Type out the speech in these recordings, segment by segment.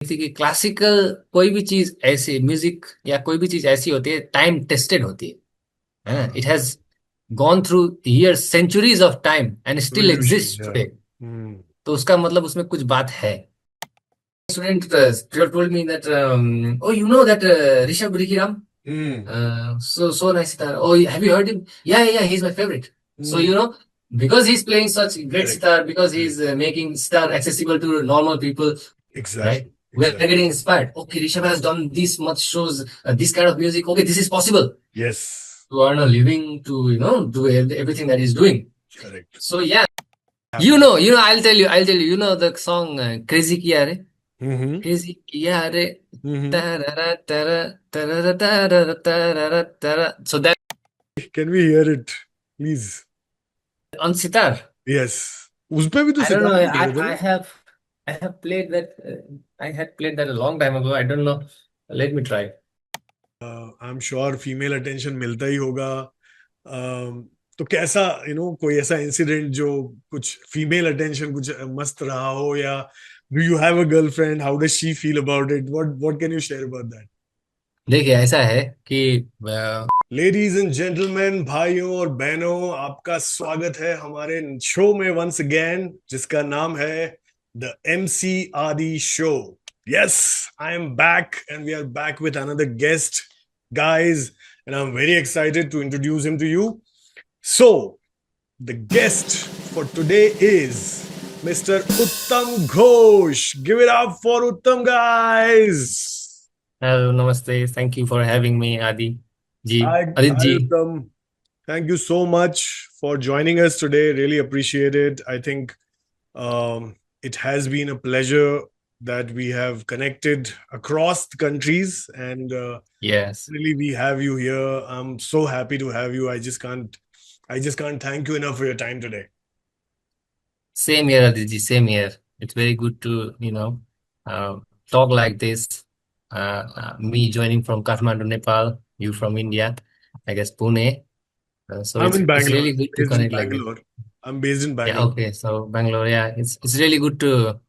थी कि क्लासिकल कोई भी चीज ऐसी म्यूजिक या कोई भी चीज ऐसी होती है, टाइम टेस्टेड होती है ना। हाँ, it has gone through years, centuries of time and still evolution, exists yeah. today. Hmm. तो उसका मतलब उसमें कुछ बात है. Student told me that oh, you know that Rishabh Rikiram, Hmm. so nice sitar. Oh, have you heard him? Yeah, yeah, he's my favorite. So Hmm. because he's playing such great Correct. sitar, because Correct. he's making sitar accessible to normal people, right? Exactly. We are Exactly. getting inspired. Okay, Rishabh has done this much shows, this kind of music. Okay, this is possible Yes. to earn a living, to do everything that he's doing. Correct. So yeah, Happening. I'll tell you. You know the song "Crazy Kiya Re." Mm-hmm. Crazy Kiya Re. Mm-hmm. Tarara, tara, tarara, tarara, tarara, tara. So that Can we hear it, please? on sitar. Yes. उस पे भी तो I don't sitar know. बजे थे I ना? have I have played that. I had played that a long time ago. I don't know. Let me try. I am sure female attention मिलता ही होगा. तो कैसा कोई ऐसा इंसिडेंट जो कुछ फीमेल अटेंशन कुछ मस्त रहा हो, या do you have a girlfriend, how does she feel about it, what can you share about that? देखिए ऐसा है कि लेडीज एंड जेंटलमैन, भाइयों और बहनों, आपका स्वागत है हमारे शो में वंस अगेन, जिसका नाम है द MC आदि show. Yes, I am back and we are back with another guest, guys, and I'm very excited to introduce him to you. So, the guest for today is Mr. Uttam Ghosh. Give it up for Uttam, guys. hello, namaste. Thank you for having me, Adi ji, Hi, Adit hi, ji. Uttam. Thank you so much for joining us today. Really appreciate it. I think it has been a pleasure that we have connected across the countries, and Yes. really we have you here. I'm so happy to have you. I just can't thank you enough for your time today. Same here, Aditi. Same here. It's very good to, uh, talk like this. Me joining from Kathmandu, Nepal, you from India, I guess Pune. So I'm in it's Bangalore. really good to Based in connect like this. Bangalore. I'm based in Yeah, Bangalore. okay. So Bangalore, yeah, it's really good to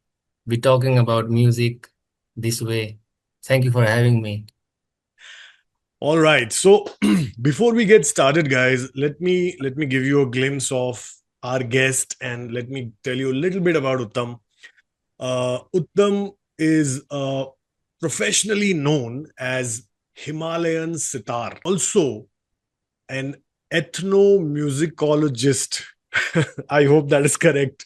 be talking about music this way. Thank you for having me. All right. So before we get started, guys, let me give you a glimpse of our guest, and let me tell you a little bit about Uttam. Uttam is professionally known as Himalayan sitar, also an ethnomusicologist. I hope that is correct.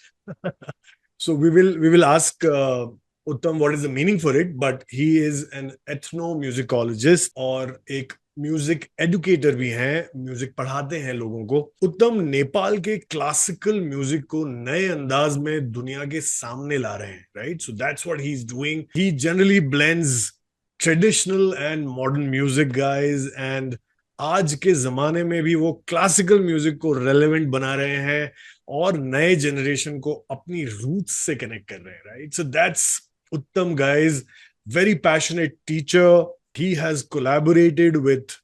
So we will ask Uttam what is the meaning for it, but he is an ethnomusicologist और एक music educator भी हैं, music पढ़ाते हैं लोगों को. उत्तम नेपाल के क्लासिकल म्यूजिक को नए अंदाज में दुनिया के सामने ला रहे हैं, right? So that's what he is doing. He generally blends traditional and modern music, guys, and आज के जमाने में भी वो क्लासिकल म्यूजिक को रेलेवेंट बना रहे हैं और नए जनरेशन को अपनी रूट्स से कनेक्ट कर रहे हैं, राइट? सो दैट्स उत्तम, guys. Very passionate teacher. He has collaborated with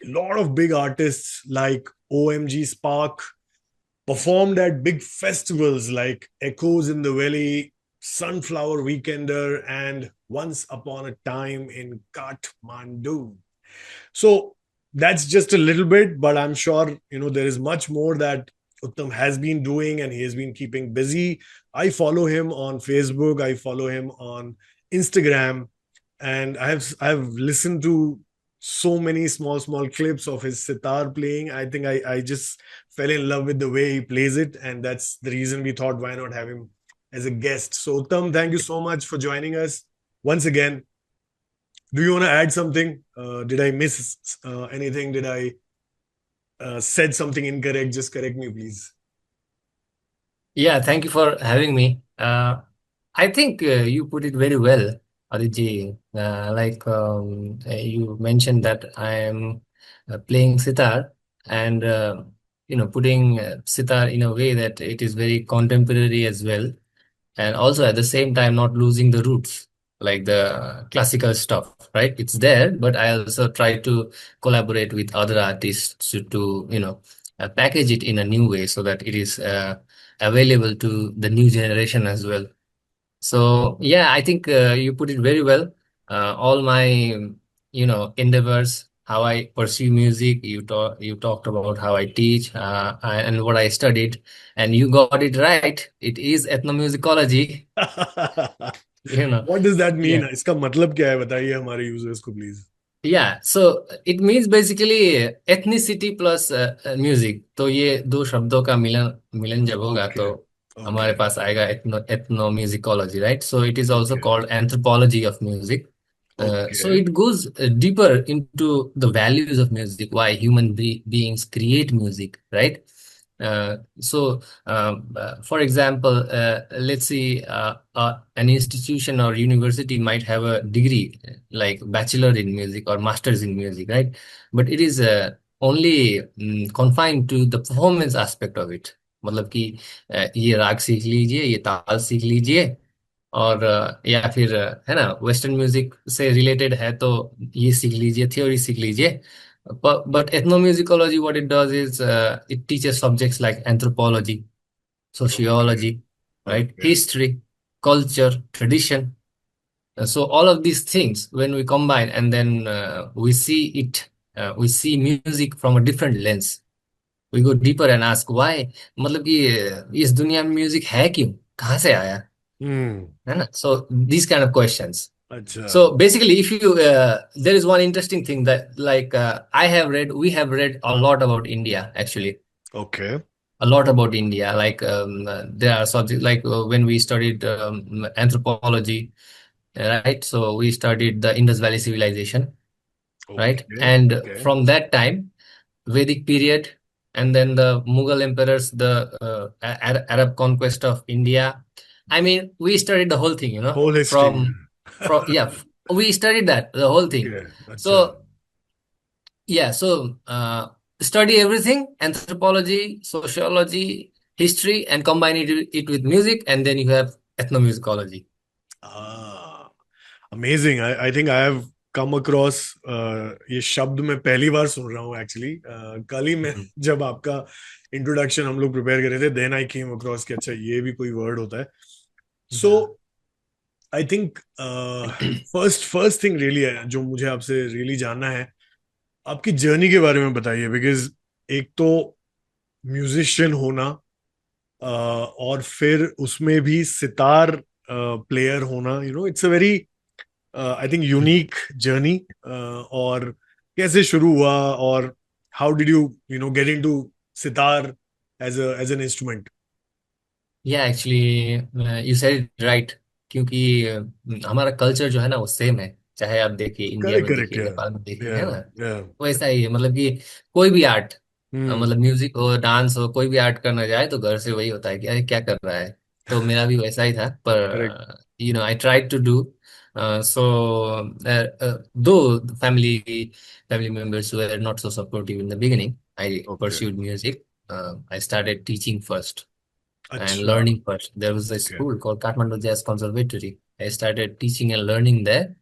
a lot of big artists like OMG Spark, performed at big festivals like Echoes in the Valley, Sunflower Weekender, and Once Upon a Time in Kathmandu. So that's just a little bit, but I'm sure there is much more that Uttam has been doing, and he has been keeping busy. I follow him on Facebook. I follow him on Instagram, and I've listened to so many small clips of his sitar playing. I think I just fell in love with the way he plays it, and that's the reason we thought why not have him as a guest. So Uttam, thank you so much for joining us once again. Do you want to add something? Did I miss anything? Did I said something incorrect? Just correct me, please. Yeah, thank you for having me. I think you put it very well, Aditi. You mentioned that I am playing sitar and putting sitar in a way that it is very contemporary as well, and also at the same time not losing the roots, like the classical stuff. Right? It's there, but I also try to collaborate with other artists to package it in a new way so that it is available to the new generation as well. So yeah, I think you put it very well. All my endeavors, how I pursue music. You talked about how I teach and what I studied, and you got it right. It is ethnomusicology. You know, What does that yeah. mean? इसका मतलब क्या है बताइए हमारे users को please. Yeah, so it means basically ethnicity plus music. तो ये दो शब्दों का मिलन मिलन जब होगा ओके. तो ओके. हमारे पास आएगा ethnomusicology, right? So it is also okay. called anthropology of music. So okay. it goes deeper into the values of music, why human beings create music, right? For example, let's see, an institution or university might have a degree like bachelor in music or masters in music, right? But it is only confined to the performance aspect of it. मतलब कि ये राग सीख लीजिए, ये ताल सीख लीजिए, और या फिर है ना, वेस्टर्न म्यूजिक से रिलेटेड है तो ये सीख लीजिए, थ्योरी सीख लीजिए. But ethnomusicology, what it does is it teaches subjects like anthropology, okay. sociology, right? Okay. History, culture, tradition. So all of these things, when we combine and then we see music from a different lens. We go deeper and ask why. मतलब कि इस दुनिया में music है क्यों, कहाँ से आया, हम्म. है ना? So these kind of questions. अच्छा. So basically, if you there is one interesting thing that like we have read a lot about India actually, okay. a lot about India. Like there are subjects like when we studied anthropology, right? So we studied the Indus Valley civilization, right? Okay. And okay. from that time, Vedic period, and then the Mughal emperors, the Arab conquest of India. I mean, we studied the whole thing, whole history. from yeah, we studied that the whole thing. Okay. अच्छा. So yeah, so study everything: anthropology, sociology, history, and combine it with music, and then you have ethnomusicology. Amazing. I I think I have come across ये शब्द मैं पहली बार सुन रहा हूँ actually. कल ही मैं Mhm. जब आपका इंट्रोडक्शन हम लोग प्रिपेयर कर रहे थे देन आई केम अक्रॉस कि अच्छा ये भी कोई वर्ड होता है. सो Yeah. I think first first thing really है जो मुझे आपसे रियली जानना है, आपकी जर्नी के बारे में बताइए. बिकॉज एक तो म्यूजिशियन होना, और फिर उसमें भी सितार प्लेयर होना, it's a very I think unique journey. और कैसे शुरू हुआ, और how did you get into sitar as an instrument. या एक्चुअली यू सेड राइट, क्योंकि हमारा कल्चर जो है ना वो सेम है, चाहे आप देखिए इंडिया करेक्ट. में करेक्ट. देखिए, या. नेपाल में देखिए, या. है ना? या. वैसा ही है, मतलब कि कोई भी आर्ट, हम्म. मतलब म्यूजिक हो, डांस हो, कोई भी आर्ट करना जाए तो घर से वही होता है कि अरे क्या कर रहा है. तो मेरा भी वैसा ही था, करेक्ट. पर I tried to do so, दो family members were not so supportive in the beginning. I okay. pursued music. I started teaching first and अच्छा. learning first. There was a okay. school called Kathmandu Jazz Conservatory. I started teaching and learning there.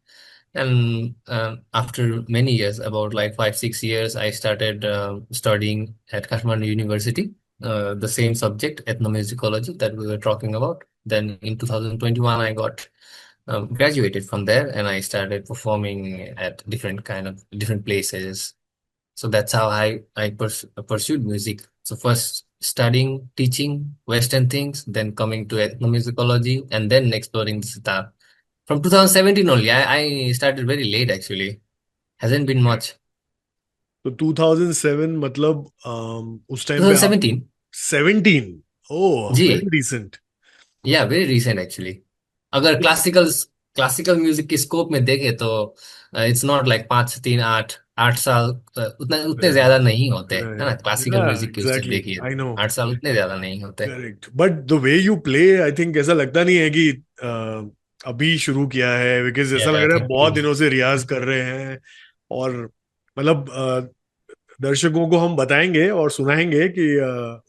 And after many years, about like 5 6 years, I started studying at Kathmandu University, the same subject, ethnomusicology, that we were talking about. Then in 2021, I got graduated from there, and I started performing at different places. So that's how I pursued music. So first studying, teaching Western things, then coming to ethnomusicology, and then exploring the sitar. From 2017 only, I started very late actually. Hasn't been much. तो 2007 मतलब उस time पे आप 2017, 17. ओह, जी, very recent. या very recent actually. अगर classical music के scope में देखे तो इट्स नॉट लाइक 5 3 8 8 साल, उतने उतने ज्यादा नहीं होते, है ना? क्लासिकल म्यूजिक के उससे एग्जैक्टली. देखिए आई तो नो. 8 साल उतने ज्यादा नहीं होते. Correct. But the way you play, I think ऐसा लगता नहीं है कि अभी शुरू किया है. बिकॉज ऐसा लग या रहा है थैंक बहुत यू. दिनों से रियाज कर रहे हैं. और मतलब दर्शकों को हम बताएंगे और सुनाएंगे कि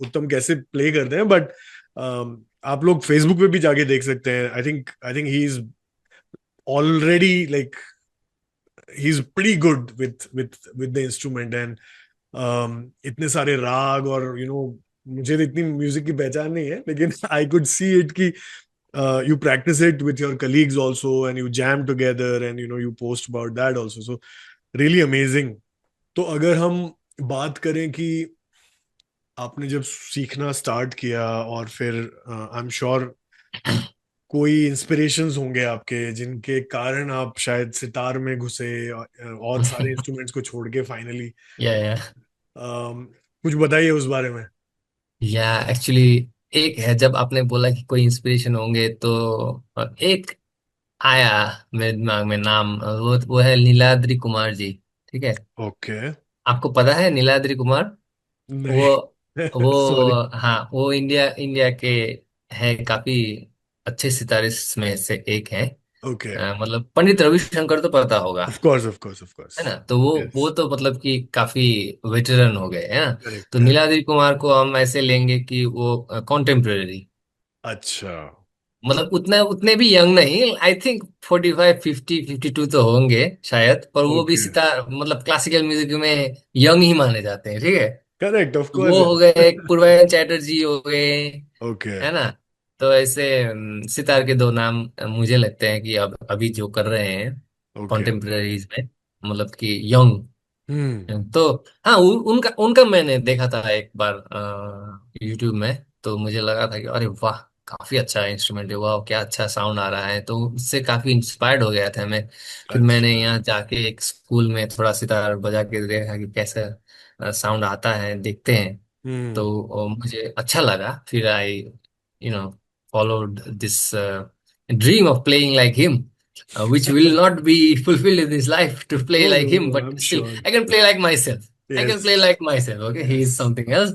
उत्तम कैसे प्ले करते हैं. बट आप लोग फेसबुक पे भी जाके देख सकते हैं. I think he is already like he is pretty good with the instrument. And इतने सारे राग, और मुझे तो इतनी म्यूजिक की पहचान नहीं है लेकिन आई कुड सी इट कि you practice it with your colleagues also, and you jam together, and you post about that also. So really amazing. तो अगर हम बात करें कि आपने जब सीखना स्टार्ट किया, और फिर आई एम श्योर कोई इंस्पिरेशंस होंगे आपके जिनके कारण आप शायद सितार में घुसे, और सारे इंस्ट्रूमेंट्स को छोड़ के फाइनली, या या कुछ बताइए उस बारे में। या एक्चुअली एक है, जब आपने बोला कि कोई इंस्पिरेशन होंगे तो एक आया मेरे दिमाग में नाम, वो है नीलाद्रि कुमार जी। ठीक है। ओके। आपको पता है नीलाद्रि कुमार? वो नहीं। वो सॉरी। हाँ, वो इंडिया इंडिया के है, काफी अच्छे सितारे में से एक है। ओके। मतलब पंडित रविशंकर तो पता होगा, of course, of course, of course. है ना? तो वो यस। तो मतलब कि काफी वेटरन हो गए हैं ना। करेक्ट, तो करेक्ट। नीलाद्रि कुमार को हम ऐसे लेंगे कि वो कॉन्टेम्पररी, अच्छा। मतलब उतना उतने भी यंग नहीं, आई थिंक 45 50 52 तो होंगे शायद, पर वो भी ओके। सितार मतलब क्लासिकल म्यूजिक में यंग ही माने जाते हैं। ठीक है। करेक्ट, ऑफ तो कोर्स। वो हो गए, एक पूर्वायन चैटर्जी हो गए, ओके। है ना? तो ऐसे सितार के दो नाम मुझे लगते हैं कि अब अभी जो कर रहे हैं ओके। कॉन्टेम्पररीज में, मतलब कि यंग। हम्म। तो हाँ, उनका उनका मैंने देखा था एक बार यूट्यूब में। तो मुझे लगा था कि अरे वाह, काफी अच्छा इंस्ट्रूमेंट है, वाह क्या अच्छा साउंड आ रहा है। तो उससे काफी इंस्पायर्ड हो गया था मैं। फिर मैंने अच्छा। यहाँ जाके एक स्कूल में थोड़ा सितार बजा के देखा कि कैसा साउंड आता है, देखते हैं। हम्म। तो मुझे अच्छा लगा। फिर I know followed this dream of playing like him, which will not be fulfilled in this life to play No, like no, him, no, but I'm still sure. I can play like myself. I can play Yes. like myself. Okay, he is something else.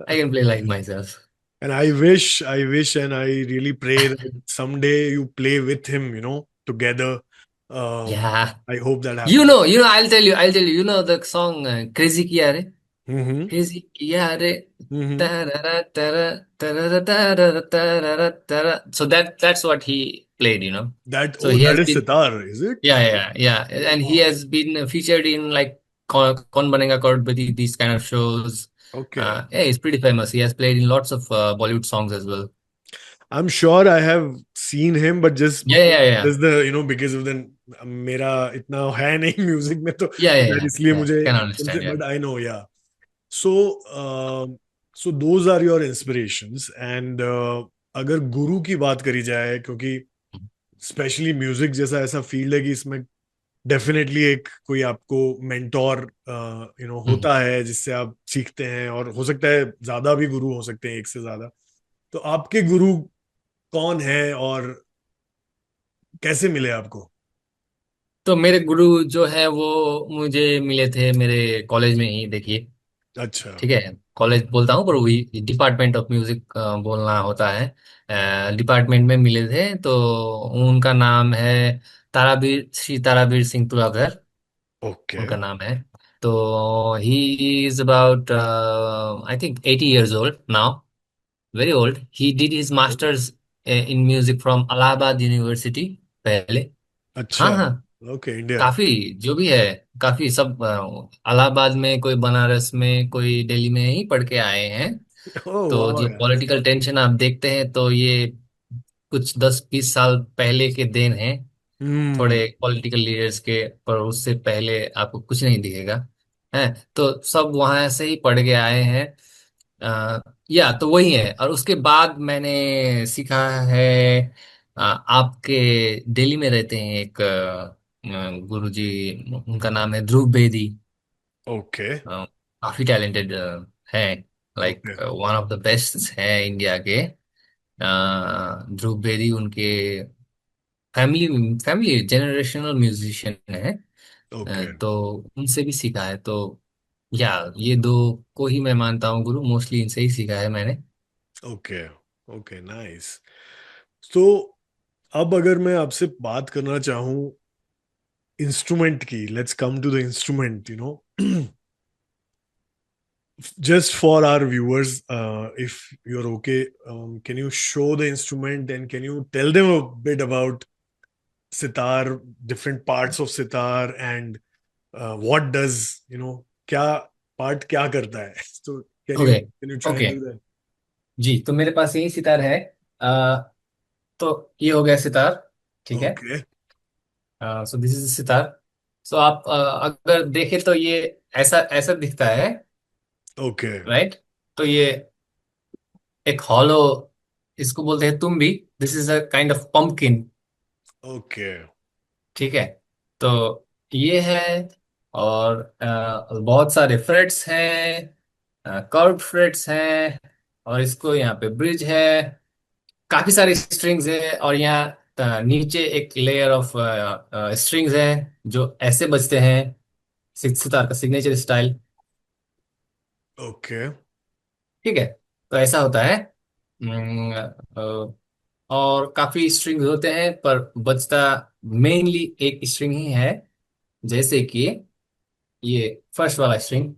I can play like myself. And I wish, and I really pray that someday you play with him, together. Yeah, I hope that you happens. know, you know. I'll tell you. You know the song "Crazy Kiya Re." Mm-hmm. Crazy Kiya Re. Mm-hmm. Ta-ra-ra, ta-ra, ta-ra-ra, ta-ra-ra, ta-ra-ra, ta-ra. So that's what he played. You know. So he That has is been. sitar, is it? Yeah. And he Wow. has been featured in like Kaun Banega Crorepati, these kind of shows. Okay. Yeah, he's pretty famous. He has played in lots of Bollywood songs as well. I'm sure I have seen him, but Yeah. just because of the मेरा इतना है नहीं music में, तो शायद इसलिए Yeah. मुझे Can एकदम से, understand. Yeah. But I know, yeah. So so those are your inspirations, and अगर गुरु की बात करी जाए, क्योंकि स्पेशली म्यूजिक जैसा ऐसा फील्ड है कि इसमें डेफिनेटली एक कोई आपको मेंटोर Hmm. होता है जिससे आप सीखते हैं, और हो सकता है ज्यादा भी गुरु हो सकते हैं, एक से ज्यादा। तो आपके गुरु कौन है, और कैसे मिले आपको? तो मेरे गुरु जो है वो मुझे मिले थे मेरे कॉलेज में ही, देखिए। अच्छा। ठीक है, कॉलेज बोलता हूँ पर वही डिपार्टमेंट ऑफ म्यूजिक बोलना होता है। डिपार्टमेंट में मिले थे। तो उनका नाम है ताराबीर, श्री ताराबीर सिंह तुलाधर, ओके। उनका नाम है। तो he is about I think 80 years old now, very old. He did his masters in music from Allahabad university पहले। अच्छा। हाँ, ओके, इंडिया। काफी जो भी है, काफी सब इलाहाबाद में, कोई बनारस में, कोई दिल्ली में ही पढ़ के आए हैं। ओह तो वाह जो यार। पॉलिटिकल टेंशन आप देखते हैं, तो ये कुछ 10 20 साल पहले के दिन हैं, हम्म। थोड़े पॉलिटिकल लीडर्स के। पर उससे पहले आपको कुछ नहीं दिखेगा, है। तो सब वहां से ही पढ़ के आए हैं। आ, या तो वही है। और उसके बाद मैंने सीखा है, आपके दिल्ली में रहते हैं एक गुरु जी, उनका नाम है ध्रुव बेदी। ओके। काफी टैलेंटेड है, like okay. One of the best है इंडिया के। ध्रुव बेदी उनके फैमिली फैमिली जनरेशनल म्यूजिशियन है। ओके। तो उनसे भी सीखा है। तो या ये दो को ही मैं मानता हूँ गुरु, मोस्टली इनसे ही सीखा है मैंने। ओके। Okay, nice. तो अब अगर मैं आपसे बात करना चाहूँ इंस्ट्रूमेंट की, let's come to the instrument, just for our viewers, if you're okay, can you show the instrument, and can you tell them a bit about sitar, different parts of sitar, and what does, क्या part क्या करता है? So can you okay can you try and okay do that? जी, तो मेरे पास यही सितार है। तो ये हो गया सितार, ठीक है। Okay. So this is sitar. सो आप अगर देखें तो ये ऐसा ऐसा दिखता है, ओके। राइट। तो ये एक हॉलो, इसको बोलते हैं तुम भी। This is a kind of pumpkin, okay. ठीक है। तो ये है, और बहुत सारे फ्रेट्स हैं, कर्व फ्रेट्स हैं, और इसको यहाँ पे ब्रिज है, काफी सारी स्ट्रिंग्स है, और यहाँ नीचे एक लेयर ऑफ स्ट्रिंग्स है जो ऐसे बजते हैं, सितार का सिग्नेचर स्टाइल, ओके। ठीक है। तो ऐसा होता है। और काफी स्ट्रिंग्स होते हैं, पर बजता मेनली एक स्ट्रिंग ही है, जैसे कि ये फर्स्ट वाला स्ट्रिंग।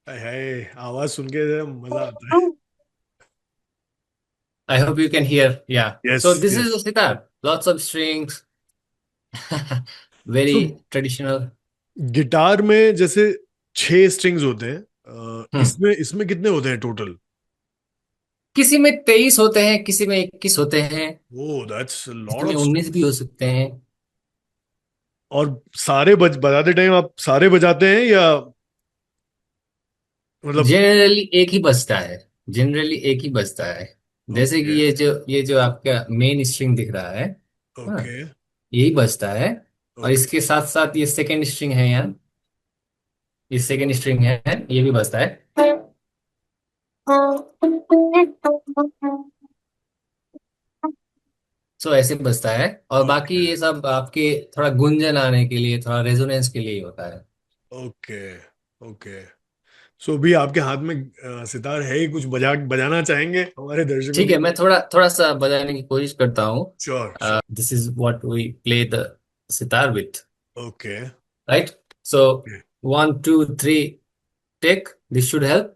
हाय, आवाज सुन के जरा मजा आता है। I hope you can hear. Yeah. Yes, So this is yes. a sitar. Lots of strings. तो Very traditional. गिटार में जैसे 6 स्ट्रिंग्स होते हैं, हम्म। इसमें इसमें कितने होते हैं टोटल? किसी में 23 होते हैं, किसी में 21 होते हैं, ओह, दैट्स किसी लॉट में ऑफ 19 भी स्ट्रिंग्स। हो सकते हैं। और सारे बजाते टाइम आप सारे बजाते हैं या मतलब? जनरली एक ही बजता है, जनरली एक ही बजता है। जैसे कि ओके। ये जो आपका मेन स्ट्रिंग दिख रहा है, हाँ, ओके। यही बजता है। और ओके। इसके साथ साथ ये सेकेंड स्ट्रिंग है यहाँ, ये सेकेंड स्ट्रिंग है, ये भी बजता है। सो ऐसे बजता है। और बाकी ओके। ये सब आपके थोड़ा गुंजन आने के लिए, थोड़ा रेजोनेंस के लिए ही होता है। ओके। ओके। सो भी आपके हाथ में सितार है ही, कुछ बजाना चाहेंगे हमारे दर्शकों ठीक के है, मैं लिए? थोड़ा थोड़ा सा बजाने की कोशिश करता हूँ। Sure, sure. This is what we play the sitar with, okay. Right. So 1 2 3, take, this should help.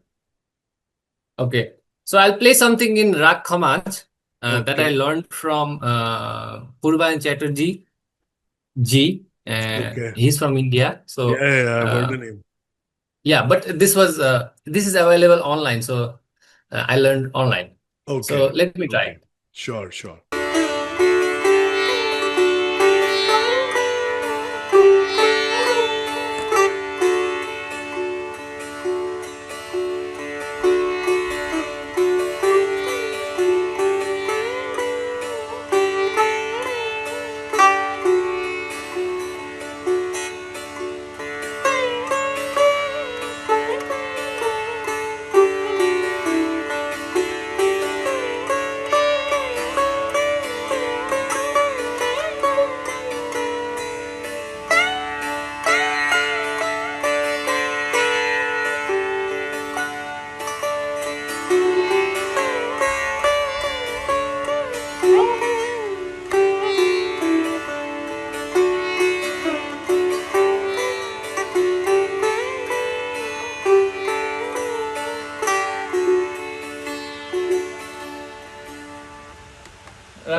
Okay, so I play something in raag Khamaj that okay. I learned from Purvan Chatterjee ji. Okay. He's from India, so I heard uh, the name. yeah, but this is available online, so I learned online. Okay. So let me okay. try. Sure, sure.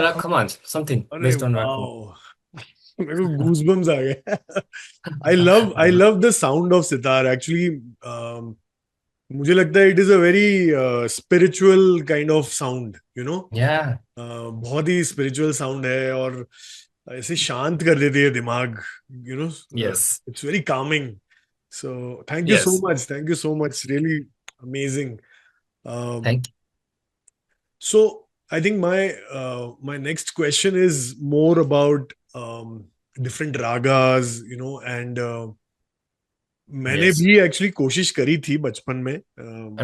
Rag Khamanj, something अरे based on Rag Khamanj. वाह, मेरे को goosebumps आ गए। I love the sound of sitar actually. मुझे लगता है it is a very spiritual kind of sound, you know. Yeah. बहुत ही spiritual sound है, और ऐसे शांत कर देती है दिमाग, you know. Yes. It's very Kameng. So thank you so Yes. Much, thank you so much, really amazing. Thank you. So I think my next question is more about different ragas, you know, and मैंने Yes. भी actually कोशिश करी थी बचपन में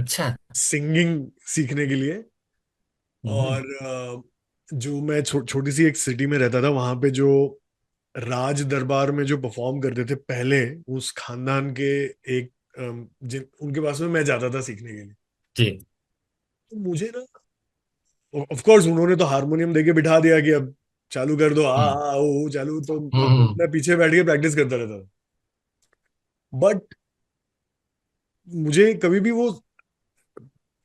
अच्छा। Singing सीखने के लिए। हम्म। और जो मैं छोटी सी एक सिटी में रहता था, वहां पे जो राज दरबार में जो परफॉर्म करते थे पहले, उस खानदान के एक जिन उनके पास में मैं जाता था सीखने के लिए। जी। तो मुझे ना, ऑफ कोर्स उन्होंने तो हारमोनियम देके बिठा दिया कि अब चालू कर दो, हम्म। ओ चालू, तो हम्म। मैं पीछे बैठ के प्रैक्टिस करता रहता था। बट मुझे कभी भी वो,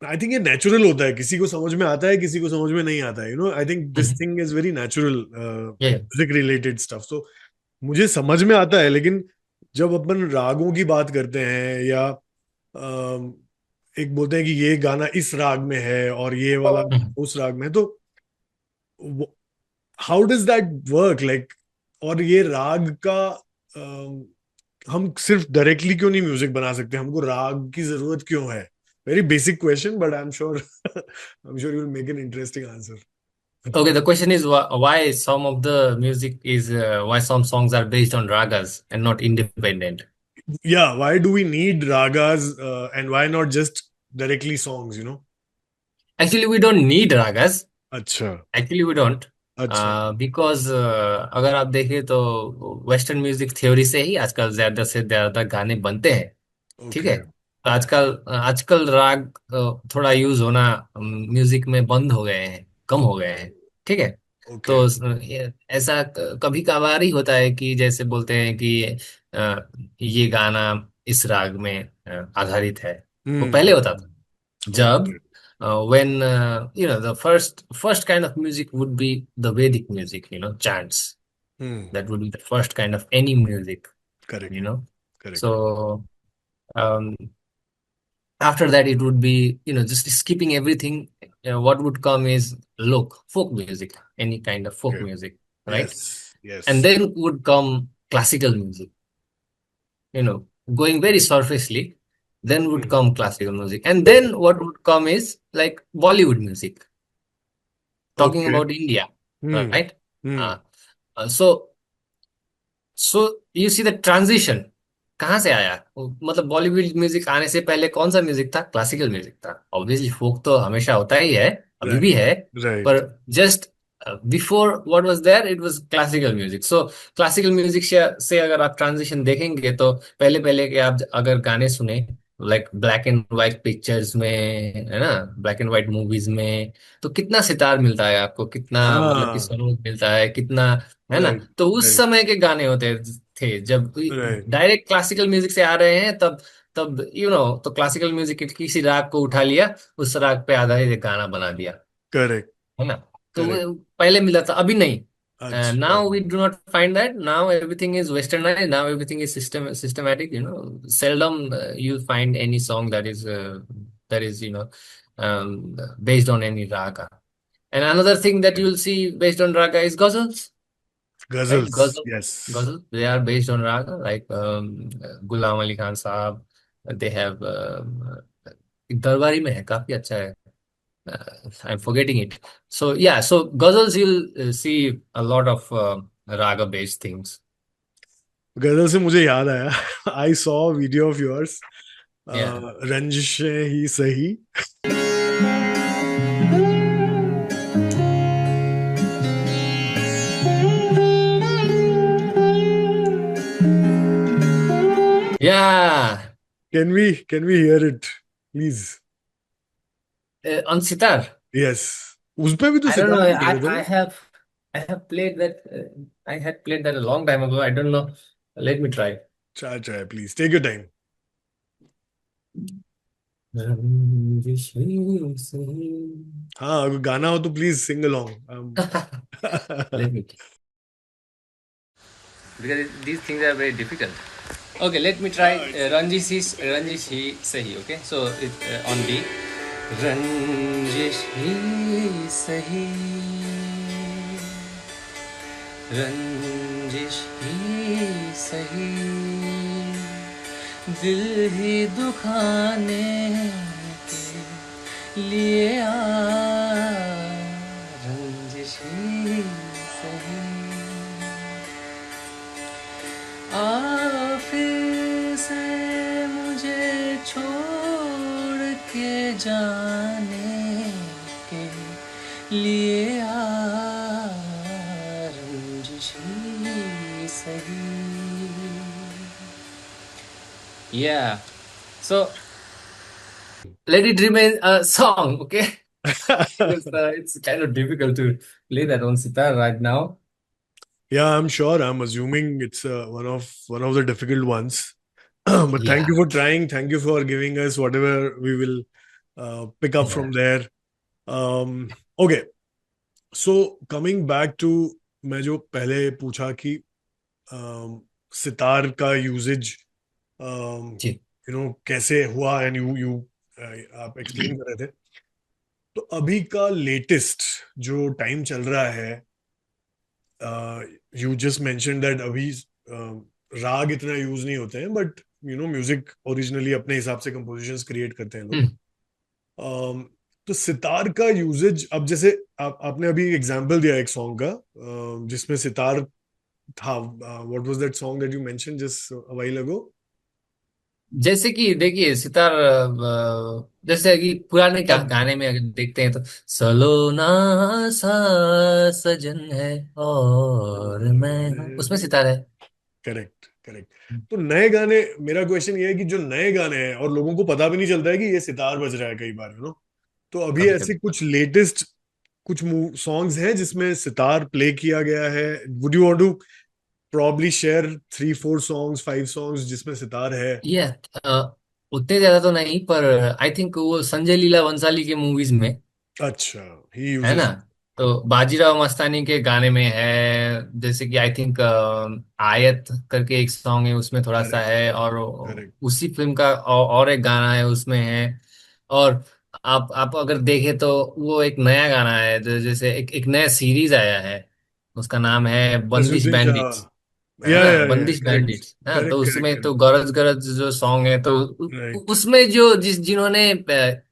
आई थिंक ये नेचुरल होता है, किसी को समझ में आता है, किसी को समझ में नहीं आता है, you know. I think this thing is very natural, Yeah. Music related stuff. तो मुझे समझ में आता है, लेकिन जब अपन रागों की बात करते हैं या एक बोलते हैं कि ये गाना इस राग में है और ये वाला हम्म। उस राग में, तो how does that work like? और ये राग का अम, हम सिर्फ डायरेक्टली क्यों नहीं म्यूजिक बना सकते? हमको राग की जरूरत क्यों है? Very basic question, but I am sure you will make an interesting answer. Okay, the question is why some of the music is why some songs are based on ragas and not independent. Yeah, why do we need ragas, and why not just directly songs? Actually, we don't need ragas. अच्छा. Actually, we don't. अच्छा. Because अगर आप देखें तो western music theory से ही आजकल ज्यादा से ज्यादा गाने बनते हैं। ठीक है। ओके. तो आजकल आजकल राग थोड़ा यूज होना म्यूजिक में बंद हो गए हैं, कम हो गए हैं। ठीक है। ओके. तो ऐसा कभी कभार ही होता है कि जैसे बोलते हैं कि ये गाना इस राग में आधारित है। वो पहले होता था ओके. जब when the first kind of music would be the Vedic music, chants. Hmm. That would be the first kind of any music, correct. you know. Correct. So um, after that it would be just skipping everything. What would come is folk music, any kind of folk okay. music, right? Yes. Yes. And then would come classical music, going very surfacely. Then would come classical music, and then what would come is like Bollywood music, talking okay. about India, hmm. right? Hmm. uh, so you see the transition कहाँ से आया? मतलब Bollywood music आने से पहले कौन सा music था? क्लासिकल म्यूजिक था। ऑब्वियसली फोक तो हमेशा होता ही है, अभी भी राइट. है। पर right. Just before what was there it was classical music. So classical music से अगर आप ट्रांजिशन देखेंगे तो पहले पहले के आप अगर गाने सुने like black and white pictures में, है ना, ब्लैक एंड व्हाइट मूवीज में, तो कितना सितार मिलता है आपको, कितना मतलब कि हाँ. सरोद मिलता है, कितना, है ना। राइट. तो उस राइट. समय के गाने होते थे जब राइट. डायरेक्ट क्लासिकल म्यूजिक से आ रहे हैं, तब तब तो क्लासिकल म्यूजिक के किसी राग को उठा लिया, उस राग पे आधारित एक गाना बना दिया, करेक्ट. है ना। तो करेक्ट. वो पहले मिला था, अभी नहीं। अच्छा. Now we do not find that, now everything is westernised, now everything is systematic, seldom you find any song that is based on any raga. And another thing that you'll see based on raga is ghazals, right? Ghazals. Yes. Ghazal, they are based on raga, like Ghulam Ali Khan Saab. They have एक दरबारी में है, काफी अच्छा है। I'm forgetting it. So yeah, so ghazals you'll see a lot of raga based things. गजल से मुझे याद आया. I saw video of yours. Yeah. रंजिशें ही सही. Yeah. Can we hear it, please? On sitar. Yes. उस पे भी तो I don't know. सितार बजे थे I ना? have played that. I had played that a long time ago. I don't know. Let me try. Try, please. Take your time. हाँ, अगर गाना हो तो please sing Let along. me, because these things are very difficult. Okay, let me try Ranjish Hi Sahi. Okay, so on D. Ranjish Hi Sahi, रंजिश ही सही, दिल ही दुखाने के लिए रंजिश ही सही, फिर से मुझे छोड़ के जाने के लिए रंजिश ही सही। Yeah, so let it remain a song, okay? Because it's kind of difficult to play that on sitar right now. Yeah, I'm sure. I'm assuming it's one of the difficult ones. But thank Yeah, you for trying. Thank you for giving us whatever we will pick up yeah, from there. Okay, so coming back to मैं जो पहले पूछा कि सितार का usage जी, कैसे हुआ, and you आप explain कर रहे थे, तो अभी का लेटेस्ट जो टाइम चल रहा है, यू जस्ट मेंशन दैट अभी राग इतना यूज नहीं होते हैं, बट म्यूजिक ओरिजिनली अपने हिसाब से कंपोजिशंस क्रिएट करते हैं लोग। हम्म। तो सितार का यूजेज, अब जैसे आपने अभी एग्जांपल दिया एक सॉन्ग का जिसमें सितार था, what was that song that you mention just a while ago? जैसे कि देखिए सितार, जैसे कि पुराने अब गाने में अगर देखते हैं तो सलोना सा सजन है और मैं हूँ, उसमें सितार है। Correct, correct. तो नए गाने, मेरा क्वेश्चन ये है कि जो नए गाने हैं और लोगों को पता भी नहीं चलता है कि ये सितार बज रहा है कई बार, तो अभी कभी ऐसे कभी। कुछ लेटेस्ट कुछ सॉन्ग्स हैं जिसमें सितार प्ले किया गया है? Would you want to probably share 3 4 songs 5 songs जिसमें सितार है? ये उतने ज्यादा तो नहीं, पर आई थिंक वो संजय लीला भंसाली के मूवीज में अच्छा, ही है ना। यूजेस। तो बाजीराव मस्तानी के गाने में है, जैसे कि आई थिंक आयत करके एक सॉन्ग है, उसमें थोड़ा सा करेक्ट, है, और करेक्ट। उसी फिल्म का और एक गाना है उसमें है। और आप अगर देखें तो वो एक नया गाना है, जैसे एक नया सीरीज आया है, उसका नाम है बंदिश नसरुद्दीन बैंडिट्स, शाह। है ना, या बंदिश करेक्ट, बैंडिट्स, हाँ। तो करेक्ट, करेक्ट, उसमें तो करेक्ट। गरज गरज जो सॉन्ग है, तो राइट। उसमें जो जिन्होंने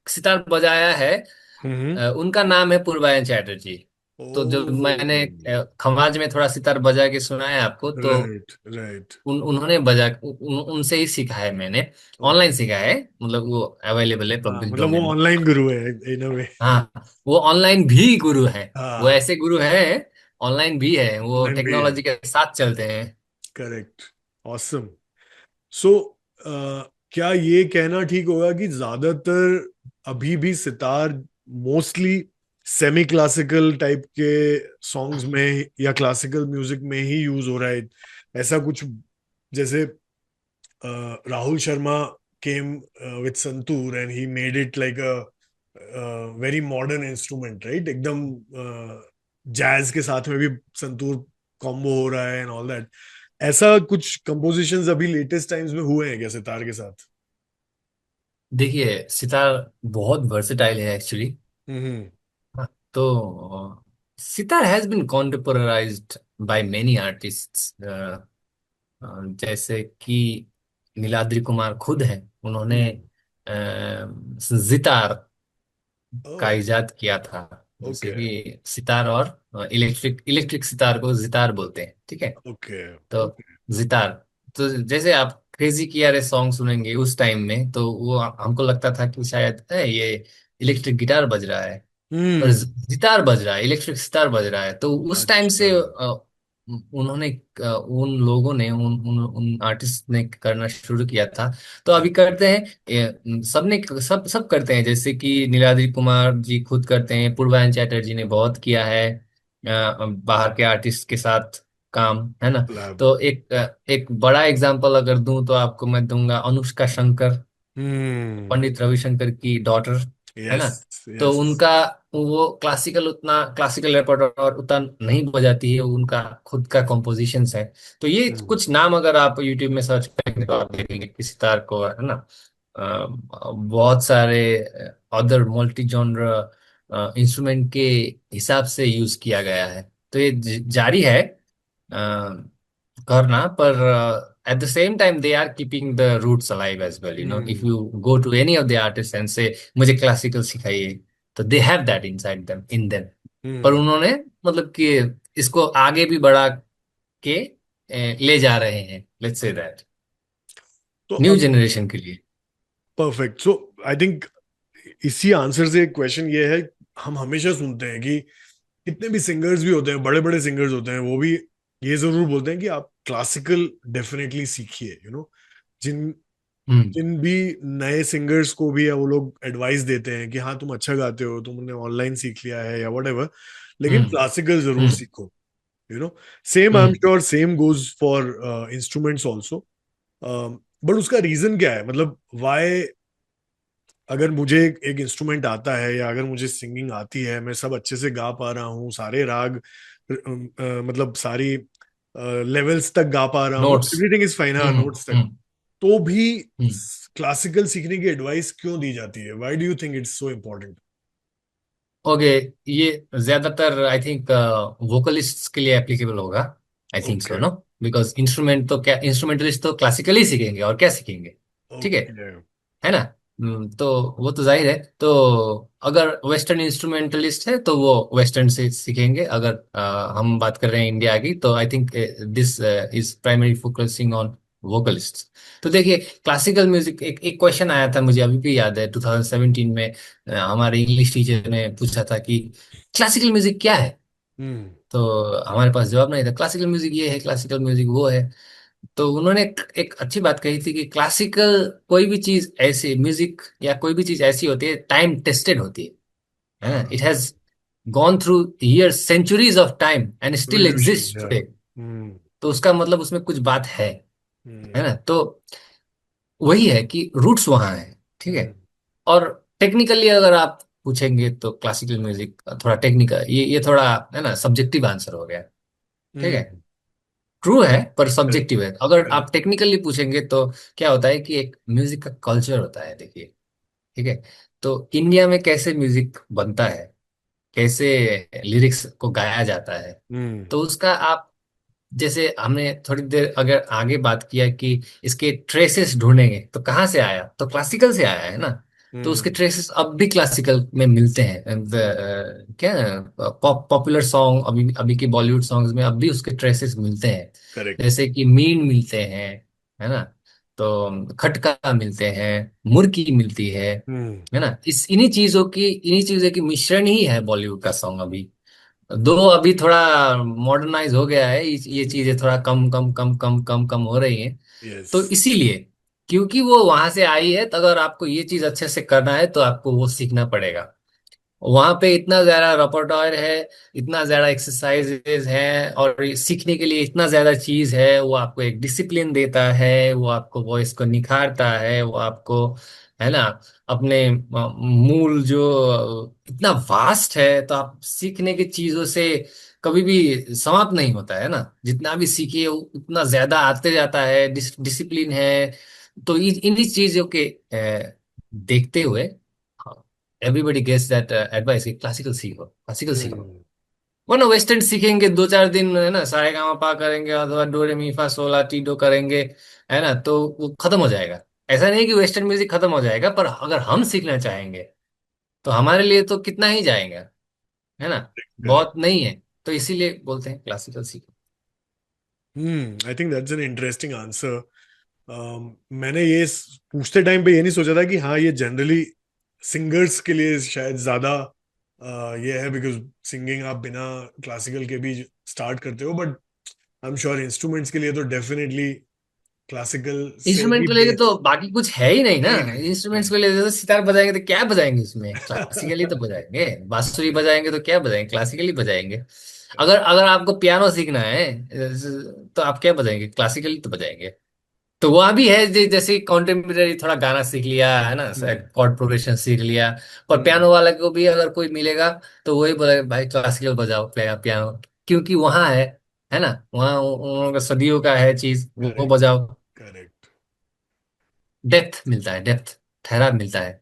सितार बजाया है, हम्म। उनका नाम है पूर्वायन चैटर्जी। तो जब मैंने ओ, खमाज में थोड़ा सितार बजा के सुनाया आपको, तो राइट, राइट। उन्होंने उनसे ही सीखा है मैंने। Online okay. सीखा है, मतलब वो अवेलेबल है हाँ, पब्लिक मतलब वो डोमेन में। ऑनलाइन गुरु है इन अ वे। हाँ, वो ऑनलाइन भी गुरु है। वो हाँ, ऐसे गुरु है, ऑनलाइन भी है, वो ऑनलाइन भी है। टेक्नोलॉजी के साथ चलते हैं। करेक्ट। ऑसम। सो क्या ये कहना ठीक होगा कि ज्यादातर अभी भी sitar mostly semi classical type के सॉन्ग्स में या क्लासिकल म्यूजिक में ही यूज हो रहा है? ऐसा कुछ जैसे Rahul Sharma came with santoor and he made it like a very modern instrument, right? एकदम जैज के साथ में भी संतूर कॉम्बो हो रहा है एंड ऑल दैट। ऐसा कुछ कंपोजिशंस अभी लेटेस्ट टाइम्स में हुए हैं क्या सितार के साथ? देखिए सितार बहुत वर्सेटाइल है एक्चुअली। हम्म। तो sitar has been contemporised by many artists, जैसे कि नीलाद्रि कुमार खुद है, उन्होंने हम्म। सितार का ओह, इजाद किया था। जैसे ओके, कि सितार और इलेक्ट्रिक इलेक्ट्रिक सितार को जितार बोलते हैं, ठीक है। ओके, तो ओके। जितार, तो जैसे आप क्रेजी कियारे सॉन्ग सुनेंगे उस टाइम में, तो वो हमको लगता था कि शायद ये इलेक्ट्रिक गिटार बज रहा है, पर हम्म। सितार बज रहा है, इलेक्ट्रिक सितार बज रहा है। तो उस टाइम अच्छा। से उन्होंने उन लोगों ने उन आर्टिस्ट ने करना शुरू किया था। तो अभी करते हैं, सबने सब करते हैं, जैसे कि नीलाद्रि कुमार जी खुद करते हैं, पूर्वायन चैटर्जी ने बहुत किया है बाहर के आर्टिस्ट के साथ काम, है ना। लैब। तो एक बड़ा एग्जांपल अगर दूं तो आपको मैं दूंगा अनुष्का शंकर, हम्म। पंडित रविशंकर की डॉटर, है यस, ना। तो यस। उनका वो क्लासिकल रेपर्टोर उतना नहीं बजाती है, उनका खुद का कॉम्पोजिशंस है। तो ये हम्म। कुछ नाम अगर आप यूट्यूब में सर्च करेंगे तो आप देखेंगे कि सितार को, है ना, बहुत सारे अदर मल्टी जॉनर इंस्ट्रूमेंट के हिसाब से यूज किया गया है। तो ये जारी है करना, पर at the same time they are keeping the roots alive as well, you know. If hmm. you go to any of the artists and say मुझे क्लासिकल सिखाइए, तो they have that inside them, in them। पर हम्म। उन्होंने मतलब कि इसको आगे भी बढ़ा के ले जा रहे हैं, लेट्स से दैट, तो न्यू अब जनरेशन के लिए। परफेक्ट। सो आई थिंक इसी आंसर से एक क्वेश्चन ये है, हम हमेशा सुनते हैं कि कितने भी सिंगर्स भी होते हैं, बड़े बड़े सिंगर्स होते हैं, वो भी ये जरूर बोलते हैं कि आप क्लासिकल डेफिनेटली सीखिए, जिन हम्म। जिन भी नए सिंगर्स को भी वो लोग एडवाइस देते हैं कि हाँ तुम अच्छा गाते हो, तुमने ऑनलाइन सीख लिया है या वट, लेकिन हम्म। क्लासिकल जरूर हम्म। सीखो। Same, I am hmm. Sure same goes for instruments also. But उसका रीजन क्या है, मतलब वाई? अगर मुझे एक इंस्ट्रूमेंट आता है या अगर मुझे सिंगिंग आती है, मैं सब अच्छे से गा पा रहा हूँ, सारे राग मतलब सारी लेवल्स तक गा पा रहा हूँ, नोट्स। एवरीथिंग इज फाइन, हाँ, हम्म। नोट्स तक। हम्म। तो भी हम्म। क्लासिकल सीखने की एडवाइस क्यों दी जाती है? Why do you think it's so important? Okay, ये ज्यादातर आई थिंक वोकलिस्ट्स के लिए एप्लीकेबल होगा। I think so, okay. No? Because instrument तो क्या, इंस्ट्रूमेंटलिस्ट तो क्लासिकली सीखेंगे और क्या सीखेंगे। ठीक ओके। है ना? तो वो तो जाहिर है। तो अगर वेस्टर्न इंस्ट्रूमेंटलिस्ट है तो वो वेस्टर्न से सीखेंगे। अगर हम बात कर रहे हैं इंडिया की, तो I think this is primary focusing on vocalist. तो देखिए, क्लासिकल म्यूजिक, एक क्वेश्चन आया था मुझे अभी भी याद है, 2017 में हमारे इंग्लिश टीचर ने पूछा था कि क्लासिकल म्यूजिक क्या है। हम्म। तो हमारे पास जवाब नहीं था, क्लासिकल म्यूजिक ये है, क्लासिकल म्यूजिक वो है। तो उन्होंने एक अच्छी बात कही थी कि क्लासिकल कोई भी चीज ऐसी, म्यूजिक या कोई भी चीज ऐसी होती है, टाइम टेस्टेड होती है ना? इट हाँ। Has gone through years, centuries of time and still evolution, exist yeah. Today. Hmm. तो उसका मतलब उसमें कुछ बात है हम्म। ना? तो वही है कि रूट्स वहां है। ठीक है। हम्म। और टेक्निकली अगर आप पूछेंगे तो क्लासिकल म्यूजिक थोड़ा टेक्निकल, ये थोड़ा है ना, सब्जेक्टिव आंसर हो गया। ठीक है। हम्म। ट्रू है पर करेक्ट। सब्जेक्टिव है। अगर करेक्ट। आप टेक्निकली पूछेंगे तो क्या होता है कि एक म्यूजिक का कल्चर होता है, देखिए। ठीक है। तो इंडिया में कैसे म्यूजिक बनता है, कैसे लिरिक्स को गाया जाता है, हम्म। तो उसका आप, जैसे हमने थोड़ी देर अगर आगे बात किया कि इसके ट्रेसेस ढूंढेंगे तो कहाँ से आया, तो क्लासिकल से आया है ना। तो उसके हम्म। ट्रेसेस अब भी क्लासिकल में मिलते हैं। क्या, पॉपुलर सॉन्ग, अभी अभी के बॉलीवुड सॉन्ग्स में अब भी उसके ट्रेसेस मिलते हैं। करेक्ट। जैसे कि मीन मिलते हैं, है ना? तो खटका मिलते हैं, मुर्की मिलती हम्म। है ना? इन्हीं चीजों की मिश्रण ही है बॉलीवुड का सॉन्ग अभी। दो अभी थोड़ा मॉडर्नाइज हो गया है, ये चीजें थोड़ा कम कम कम कम कम कम हो रही हैं। यस। तो इसीलिए, क्योंकि वो वहां से आई है, तो अगर आपको ये चीज अच्छे से करना है तो आपको वो सीखना पड़ेगा। वहां पे इतना ज्यादा रेपर्टोयर है, इतना ज्यादा एक्सरसाइजेज हैं, और ये सीखने के लिए इतना ज्यादा चीज है। वो आपको एक डिसिप्लिन देता है, वो आपको वॉइस को निखारता है, वो आपको, है ना, अपने मूल जो इतना वास्ट है, तो आप सीखने की चीजों से कभी भी समाप्त नहीं होता है ना। जितना भी सीखिए उतना ज्यादा आते जाता है, डिसिप्लिन है। तो इन्हीं चीजों के देखते हुए एवरीबडी गेट्स दैट एडवाइस कि क्लासिकल सीखो, क्लासिकल सीखो। हम्म। वरना वेस्टर्न सीखेंगे 2 4 दिन, है ना, सारे गामा पा करेंगे अथवा डो रे मी फा सोला टी डो करेंगे, है ना, तो वो खत्म हो जाएगा। ऐसा नहीं कि वेस्टर्न म्यूजिक खत्म हो जाएगा, पर अगर हम सीखना चाहेंगे तो हमारे लिए तो कितना ही जाएगा, है ना? करेक्ट। बहुत नहीं है। तो इसीलिए बोलते हैं क्लासिकल सीखो। I think that's an interesting answer. मैंने ये पूछते टाइम पे ये नहीं सोचा था कि हाँ, ये जनरली सिंगर्स के लिए शायद ज्यादा ये है, बिकॉज सिंगिंग आप बिना क्लासिकल के भी स्टार्ट करते हो, but I am sure instruments के लिए तो डेफिनेटली क्लासिकल से इंस्ट्रूमेंट भी को लेके तो बेस बाकी कुछ है ही नहीं ना। है ही नहीं। इंस्ट्रूमेंट्स को लेके तो सितार बजाएंगे तो क्या बजाएंगे, उसमें क्लासिकली तो बजाएंगे। बांसुरी बजाएंगे तो क्या बजाएंगे, क्लासिकली बजाएंगे। अगर अगर आपको पियानो सीखना है तो आप क्या बजाएंगे, क्लासिकली तो बजाएंगे। तो वहाँ भी है, जैसे कॉन्टेम्पररी थोड़ा गाना सीख लिया, है ना, हम्म। कॉर्ड प्रोग्रेशन सीख लिया। पर हम्म। पियानो वाले को भी अगर कोई मिलेगा तो वही बोलेगा भाई क्लासिकल बजाओ, पियानो। क्योंकि वहाँ है ना, वहाँ उन लोगों का सदियों का है चीज, वो करेक्ट। बजाओ। करेक्ट। डेप्थ मिलता है, डेप्थ, ठहराव मिलता है।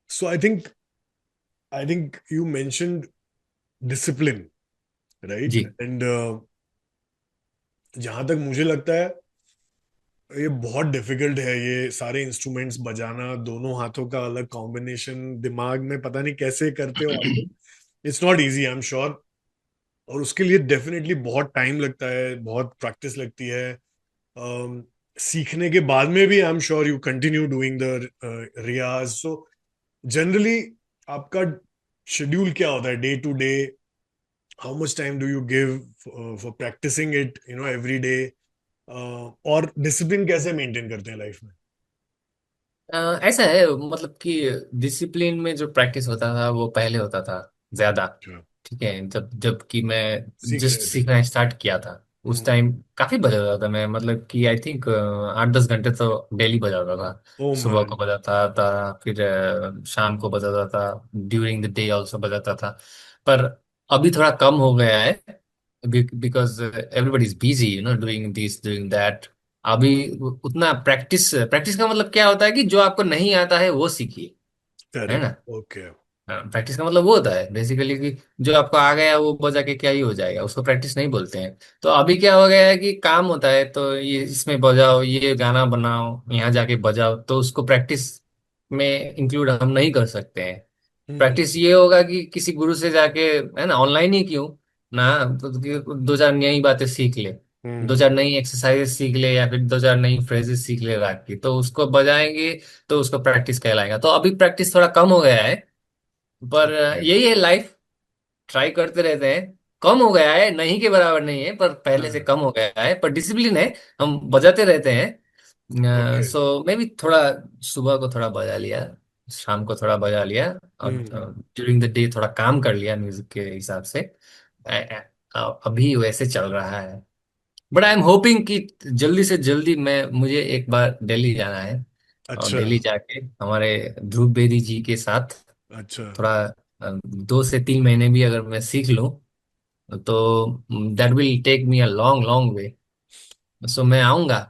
So I think you mentioned discipline, right? जी। एंड जहां तक मुझे लगता है, ये बहुत डिफिकल्ट है, ये सारे इंस्ट्रूमेंट्स बजाना, दोनों हाथों का अलग कॉम्बिनेशन, दिमाग में पता नहीं कैसे करते हो आप लोग। It's not easy, I am sure. और उसके लिए डेफिनेटली बहुत टाइम लगता है, बहुत प्रैक्टिस लगती है। सीखने के बाद में भी I am sure you continue doing the riyaz. So generally आपका शेड्यूल क्या होता है day to day? How much time do you give for practising it, every day? और डिसिप्लिन कैसे मेंटेन करते हैं लाइफ में? ऐसा है, मतलब कि डिसिप्लिन में जो प्रैक्टिस होता था वो पहले होता था ज्यादा। अच्छा। ठीक है। जब जब कि मैं सीख जस्ट रहे थे। सीखना स्टार्ट किया था, उस हम्म। टाइम काफी बजाता था मैं। मतलब कि आई थिंक 8 10 घंटे तो डेली बजाता था। ओ सुबह को मैन। बजाता था, फिर शाम को बजाता था, ड्यूरिंग द डे ऑल्सो बजाता था। पर अभी थोड़ा कम हो गया है, because everybody is busy, doing this doing that. अभी उतना प्रैक्टिस प्रैक्टिस का मतलब क्या होता है कि जो आपको नहीं आता है वो सीखिए, है करेक्ट। ना। ओके। प्रैक्टिस का मतलब वो होता है बेसिकली कि जो आपको आ गया वो बजा के क्या ही हो जाएगा, उसको प्रैक्टिस नहीं बोलते हैं। तो अभी क्या हो गया है कि काम होता है तो ये इसमें बजाओ, ये गाना बनाओ, यहाँ जाके बजाओ, तो उसको प्रैक्टिस में इंक्लूड हम नहीं कर सकते हैं। हम्म। प्रैक्टिस ये होगा कि किसी गुरु से जाके, है ना, ऑनलाइन ही क्यों ना, तो दो चार नई बातें सीख ले, दो हम्म। चार नई एक्सरसाइजेस सीख ले, या फिर दो चार नई फ्रेजेस सीख ले राग की, तो उसको बजाएंगे, तो उसको प्रैक्टिस कहलाएगा। तो अभी प्रैक्टिस थोड़ा कम हो गया है, पर ओके। यही है लाइफ, ट्राई करते रहते हैं। कम हो गया है, नहीं के बराबर नहीं है, पर पहले से हाँ। कम हो गया है, पर डिसिप्लिन है, हम बजाते रहते हैं। ओके। सो मैं भी थोड़ा सुबह को थोड़ा बजा लिया, शाम को थोड़ा बजा लिया, और हम्म। ड्यूरिंग द डे थोड़ा काम कर लिया म्यूजिक के हिसाब से। अभी वैसे चल रहा है। बट आई एम होपिंग कि जल्दी से जल्दी मैं मुझे एक बार दिल्ली जाना है, और अच्छा। दिल्ली जाके हमारे ध्रुव बेदी जी के साथ अच्छा। थोड़ा 2 से 3 महीने भी अगर मैं सीख लूं, तो that will take me a long long way. So मैं आऊंगा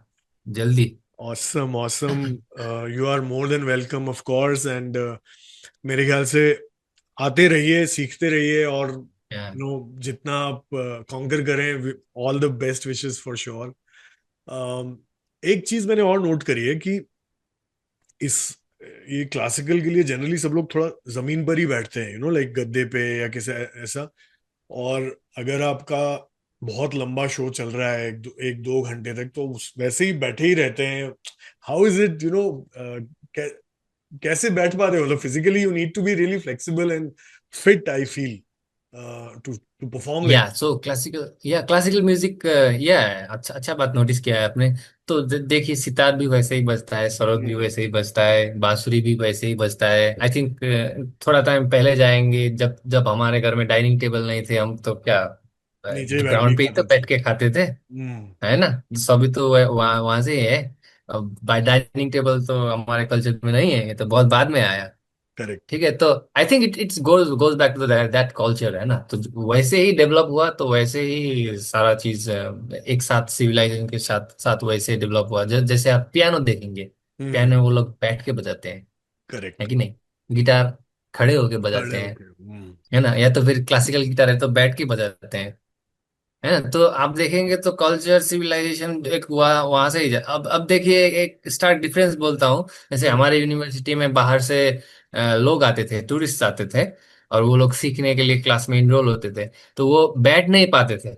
जल्दी। Awesome awesome. You are more than welcome of course, and मेरे ख्याल से आते रहिए, सीखते रहिए, और जितना आप कॉन्कर करें, all the best wishes for sure. एक चीज मैंने और नोट करी है कि इस ये क्लासिकल के लिए जनरली सब लोग थोड़ा जमीन पर ही बैठते हैं, लाइक गद्दे पे या किसी ऐसा। और अगर आपका बहुत लंबा शो चल रहा है, एक दो घंटे तक, तो वैसे ही बैठे ही रहते हैं। हाउ इज इट, कैसे बैठ पा रहे हो? मतलब physically you need to be really flexible and fit, I feel, to to perform like. या सो क्लासिकल, या क्लासिकल म्यूजिक, या अच्छा अच्छा बात नोटिस किया है आपने। तो देखिए, सितार भी वैसे ही बजता है, सरोद भी वैसे ही बजता है, बांसुरी भी वैसे ही बजता है। आई थिंक थोड़ा टाइम पहले जाएंगे, जब जब हमारे घर में डाइनिंग टेबल नहीं थे, हम तो क्या नीचे ही बैठ के ग्राउंड पे ही तो खाते थे। बैठ के खाते थे, है ना। सभी तो वहाँ वहां से ही है। अब बाय डाइनिंग टेबल तो हमारे कल्चर में नहीं है, ये तो बहुत बाद में आया। करेक्ट। ठीक है, तो I think it's goes back to that that culture, है ना। तो वैसे ही डेवलप हुआ, तो वैसे ही सारा चीज एक साथ सिविलाइजेशन के साथ साथ वैसे ही डेवलप हुआ। जैसे आप पियानो देखेंगे, हम्म। पियानो वो लोग बैठ के बजाते हैं, है करेक्ट। कि नहीं। गिटार खड़े होके खड़े बजाते हैं, होके। है ना। या तो फिर क्लासिकल गिटार है तो बैठ के बजाते हैं, है ना। तो आप देखेंगे तो कल्चर सिविलाइजेशन एक वहां से ही अब देखिए, एक स्टार्क डिफरेंस बोलता हूँ। जैसे हम्म। हमारे यूनिवर्सिटी में बाहर से लोग आते थे, टूरिस्ट आते थे, और वो लोग सीखने के लिए क्लास में इनरोल होते थे, तो वो बैठ नहीं पाते थे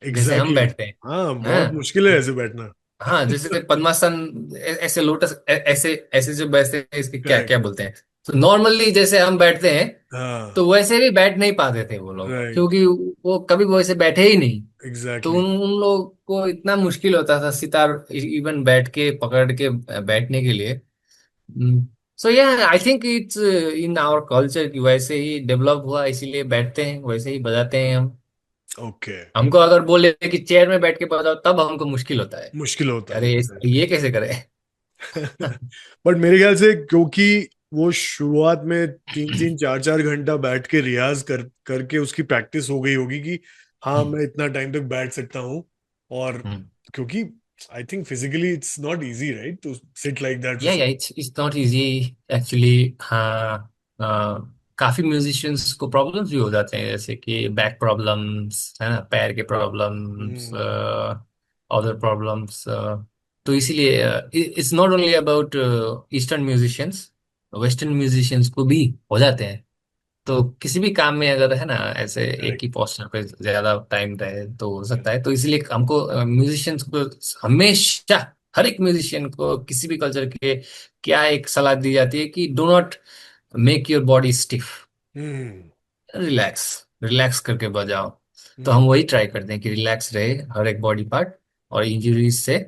जैसे हम एग्जैक्टली बैठते हैं। exactly. हाँ, बहुत हाँ, मुश्किल है ऐसे बैठना। हाँ, जैसे पद्मासन, ऐसे लोटस, ऐसे ऐसे जो बैठते हैं, इसके क्या करेक्ट। क्या बोलते हैं। तो नॉर्मली जैसे हम बैठते हैं, हाँ। तो वैसे भी बैठ नहीं पाते थे वो लोग, राइट। क्योंकि वो कभी वैसे बैठे ही नहीं। तो एग्जैक्टली। उन लोग को इतना मुश्किल होता था सितार इवन बैठ के पकड़ के बैठने के लिए। सो या I think it's in our culture की वैसे ही डेवलप हुआ, इसीलिए बैठते हैं वैसे ही बजाते हैं हम। ओके। हमको अगर बोले कि चेयर में बैठ के बजाओ, तब हमको मुश्किल होता है। मुश्किल होता है, अरे एग्जैक्टली। ये कैसे करे। बट मेरे ख्याल से, क्योंकि वो शुरुआत में 3 3 4 4 घंटा बैठ के रियाज करके उसकी प्रैक्टिस हो गई होगी कि हाँ, मैं इतना टाइम तक बैठ सकता हूँ। और क्योंकि I think physically it's not easy, right, to sit like that for ya so. It's not easy actually. हाँ, काफी म्यूजिशियंस को प्रॉब्लम्स भी हो जाते हैं, जैसे कि बैक प्रॉब्लम्स, है ना, पैर के प्रॉब्लम्स, अदर प्रॉब्लम्स। तो इसीलिए it's not only about eastern musicians, western musicians को भी हो जाते हैं। तो किसी भी काम में अगर, है ना, ऐसे एक करेक्ट। ही पोस्चर पे ज्यादा टाइम रहे तो हो सकता है। तो इसलिए हमको म्यूजिशियंस को हमेशा, हर एक म्यूजिशियन को किसी भी कल्चर के क्या एक सलाह दी जाती है कि do not make your body stiff, hmm. Relax, relax करके बजाओ। तो हम्म। हम वही ट्राई करते हैं कि रिलैक्स रहे हर एक बॉडी पार्ट, और इंजरीज से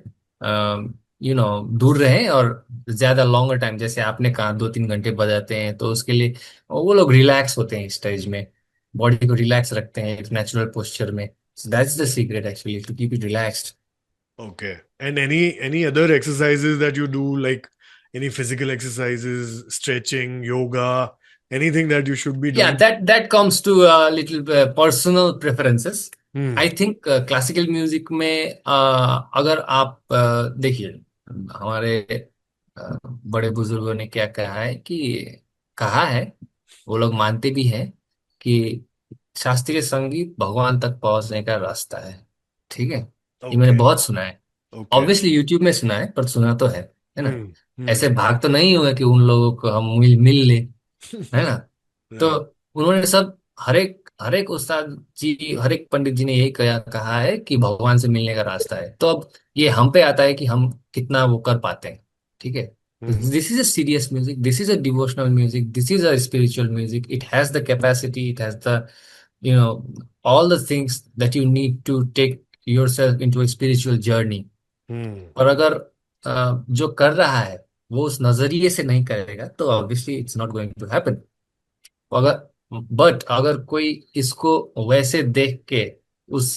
दूर रहें। और ज्यादा लॉन्गर टाइम, जैसे आपने कहा 2 3 घंटे बजाते हैं, तो उसके लिए वो लोग रिलैक्स होते हैं स्टेज में, बॉडी को रिलैक्स रखते हैं एक नेचुरल पोस्चर में। That's the secret actually, to keep it relaxed. Okay. And any other exercises that you do, like any physical exercises, stretching, yoga, anything that you should be Yeah, doing? that comes to little personal preferences. Hmm. I think classical music में अगर आप देखिए, हमारे बड़े बुजुर्गों ने क्या कहा है कि, कहा है, वो लोग मानते भी हैं कि शास्त्रीय संगीत भगवान तक पहुंचने का रास्ता है। ठीक है, ये मैंने ओके। बहुत सुना है। ओके। ऑब्वियसली यूट्यूब में सुना है, पर सुना तो है ना। हम्म। ऐसे हम्म। भाग तो नहीं हुए कि उन लोगों को हम मिल मिल ले, है ना। तो राइट। उन्होंने सब, हर एक उस्ताद जी, हर एक पंडित जी ने यही कहा है कि भगवान से मिलने का रास्ता है। तो अब ये हम पे आता है कि हम कितना वो कर पाते हैं। ठीक है, हम्म। This is a serious music, this is a devotional music, this is a spiritual music. It has the capacity, it has the, you know all the things that you need to take yourself into a spiritual journey. हम्म। और अगर जो कर रहा है वो उस नजरिए से नहीं करेगा तो obviously it's not going to happen. अगर, बट अगर कोई इसको वैसे देख के, उस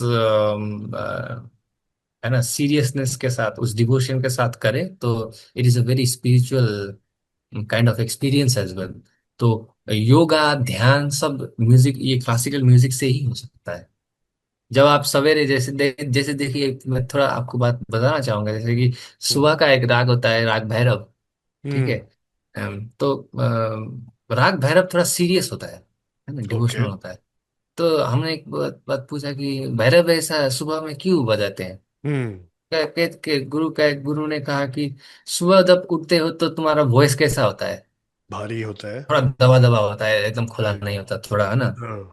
है ना, सीरियसनेस के साथ, उस डिवोशन के साथ करे, तो it is a very spiritual kind of experience as well. तो योगा, ध्यान सब म्यूजिक, ये क्लासिकल म्यूजिक से ही हो सकता है। जब आप सवेरे, जैसे देखिए, मैं थोड़ा आपको बात बताना चाहूंगा, जैसे कि हम्म। सुबह का एक राग होता है, राग भैरव। ठीक है। हम्म। तो राग भैरव थोड़ा सीरियस होता है ना, ओके। डिवोशनल होता है। तो हमने एक बात पूछा कि भैरव ऐसा सुबह में क्यों बजाते हैं। हम्म। गुरु ने कहा कि सुबह जब उठते हो तो तुम्हारा वॉइस कैसा होता है, भारी होता है। थोड़ा दबा दबा होता है, एकदम खुला राइट। नहीं होता, थोड़ा, है ना, हाँ।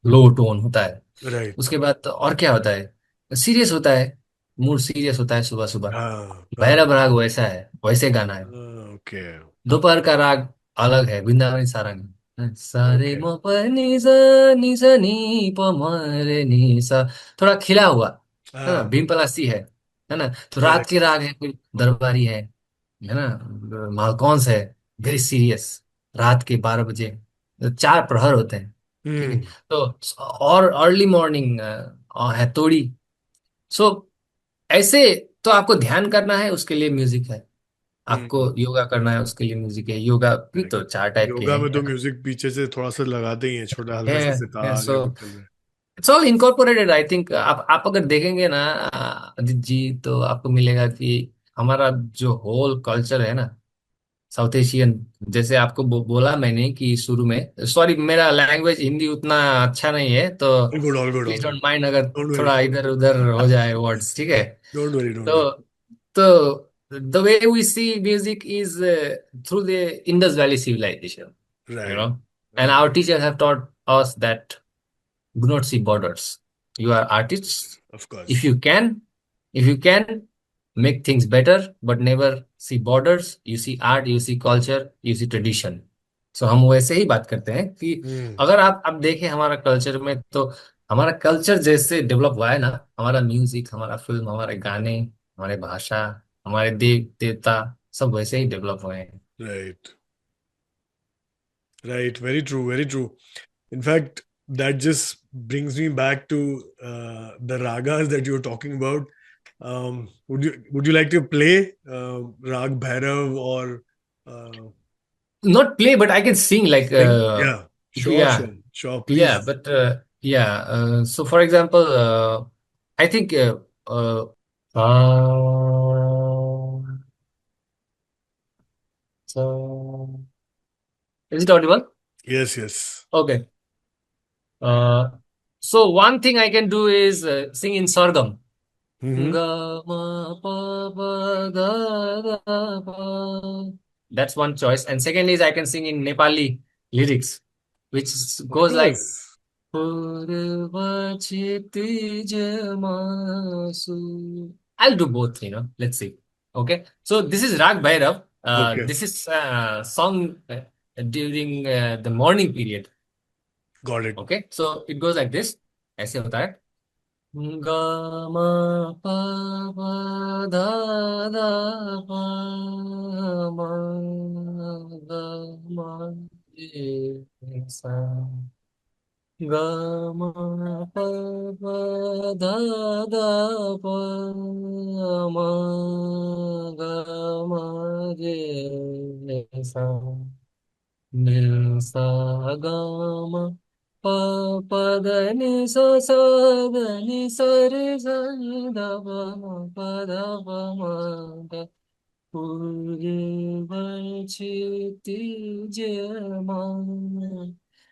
लो टोन होता है। राइट। उसके बाद तो और क्या होता है, सीरियस होता है, मूड सीरियस होता है सुबह सुबह। हाँ। हाँ। भैरव राग वैसा है, वैसे गाना है। ओके। दोपहर का राग अलग है, वृंदावनी सारंग है। सारे ओके। म प नि सा, नि सा नि प म रे नि सा, थोड़ा खिला हुआ, है ना, हाँ। भीम पलासी है ना। तो रात के करेक्ट। राग है, कोई दरबारी है ना, मालकौंस है, वेरी सीरियस, रात के 12 बजे, तो 4 प्रहर होते हैं। ठीक है। हम्म। तो और अर्ली मॉर्निंग है तोड़ी। सो ऐसे, तो आपको ध्यान करना है, उसके लिए म्यूजिक है। आपको हम्म। योगा करना है, उसके लिए म्यूजिक है। योगा भी करेक्ट। तो 4 टाइप के योगा हैं, में तो है ना। म्यूजिक पीछे से थोड़ा सा लगाते ही है, छोटा है हल्का सा है सितार सो या कुछ चल रहा है। It's all incorporated. I think आप अगर देखेंगे ना अदित जी, तो आपको मिलेगा कि हमारा जो होल कल्चर है ना, साउथ एशियन, जैसे आपको बोला मैंने कि शुरू में, सॉरी मेरा लैंग्वेज हिंदी उतना अच्छा नहीं है, तो all good, all good, all please good. Don't mind अगर डोंट वरी। थोड़ा इधर उधर हो जाए वर्ड्स। ठीक है। Don't worry, don't worry. तो the way we see music is through the Indus Valley civilization, you right. know, and our teachers have taught us that do not see borders. You are artists. Of If course. you can, if you can make things better, but never see borders, you see art, you see culture, you see tradition. So हम वैसे ही बात करते हैं कि हम्म। अगर आप अब देखें हमारा कल्चर में, तो हमारा कल्चर जैसे डेवलप हुआ है ना, हमारा म्यूजिक, हमारा फिल्म, हमारे गाने, हमारे भाषा, हमारे देव देवता, सब वैसे ही डेवलप हुए हैं। Right. Right. Very true, very true. In fact, that just brings me back to the ragas that you were talking about. Would you like to play Rag Bhairav or Not play, but I can sing like, sing? Yeah, sure, yeah, sure, sure. yeah, Please. but yeah. So for example, I think so is it audible? Yes, yes. Okay. Uh, so one thing I can do is sing in sorghum. Mm-hmm. Ga ma pa pa ga ga pa. That's one choice. And second is I can sing in Nepali lyrics, which Of goes like course. Purvachit I'll do both, you know. Let's see. Okay. So this is Rag Bhairav. Okay, This is song during the morning period. got it. Okay. So it goes like this. ऐसे होता है, ग म प प ध ध प म ग म रे सा, ग म प प ध ध प म ग म रे सा, नि सा ग म प प द नि सा सा द नि सा रे सा नि ध प म प ध प म ध पूर्वक्षितिजमान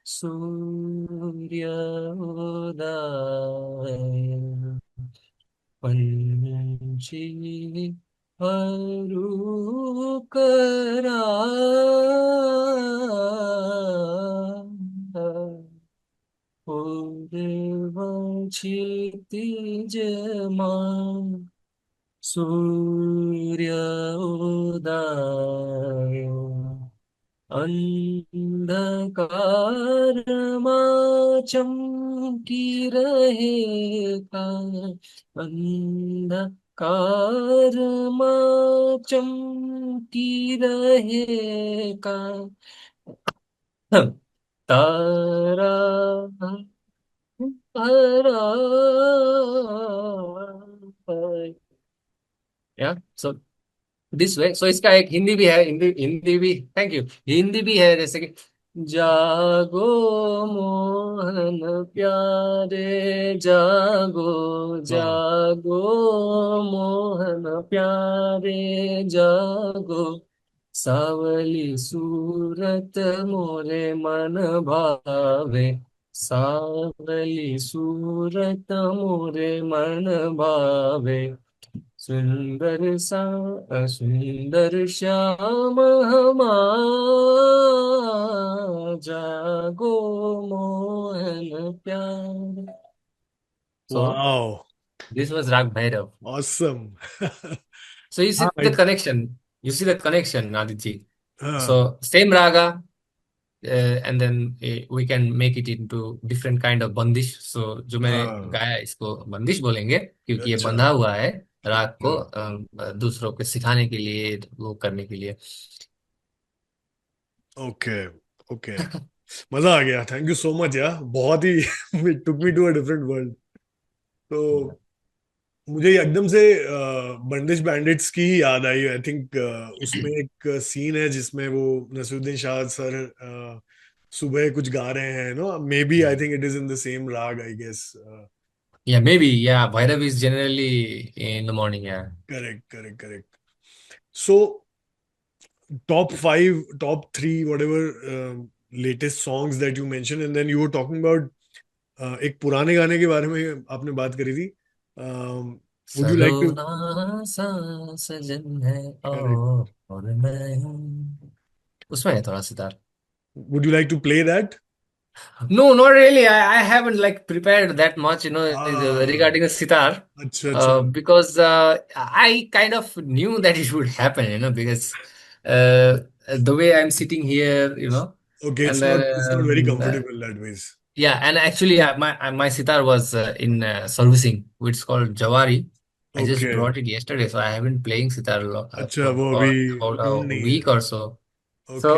सूर्योदय पंछी करा पूर्वक्षितिजमान सूर्योदय अंधकारमा चमकी रहेगा अंधकारमा चमकी रहेगा तारा हरा या सो दिस वे। सो इसका एक हिंदी भी है, हिंदी हिंदी भी, थैंक यू, हिंदी भी है, जैसे कि जागो मोहन प्यारे, जागो वाह जागो मोहन प्यारे, जागो सावली सूरत मोरे मन भावे, सावली सूरत मोरे मन भावे, सुंदर सा सुंदर श्याम जागो मोहन प्यार। सो वाह दिस वाज राग Bhairav. Awesome So you see हाँ the connection. You see the connection, Aditi. हाँ So same raga, and then we can make it into different kind of bandish. So जो मैंने हाँ गाया इसको बंदिश बोलेंगे, क्योंकि ये अच्छा बंधा हुआ है राग को, अच्छा दूसरों को सिखाने के लिए, वो करने के लिए। ओके ओके मजा आ गया थैंक यू सो मच यार बहुत ही it took me to a different world तो मुझे ये एकदम से बंदिश बैंडिट्स की ही याद आई आई थिंक उसमें एक सीन है जिसमें वो नसीरुद्दीन शाह सर सुबह कुछ गा रहे हैं no maybe I think it is in the same raag I guess Yeah, maybe. Yeah, Bhairav is generally in the morning. Yeah. Correct correct correct so top five, top three, whatever latest songs that you mentioned, and then you were talking about एक पुराने गाने के बारे में आपने बात करी थी. Would you like to? सलोना सा सजन है, Correct. और मैं हूँ, उसमें है थोड़ा sitar. Would you like to play that? No, not really. I haven't like prepared that much, Ah, regarding the sitar, अच्छा अच्छा. because I kind of knew that it would happen, because the way I'm sitting here, Okay, and it's not very then comfortable that ways. yeah, and actually my sitar was in servicing, which is called Jawari. I just Okay. brought it yesterday, so I have been playing sitar अच्छा वो अभी for about tune a नहीं है. week or so. Okay. So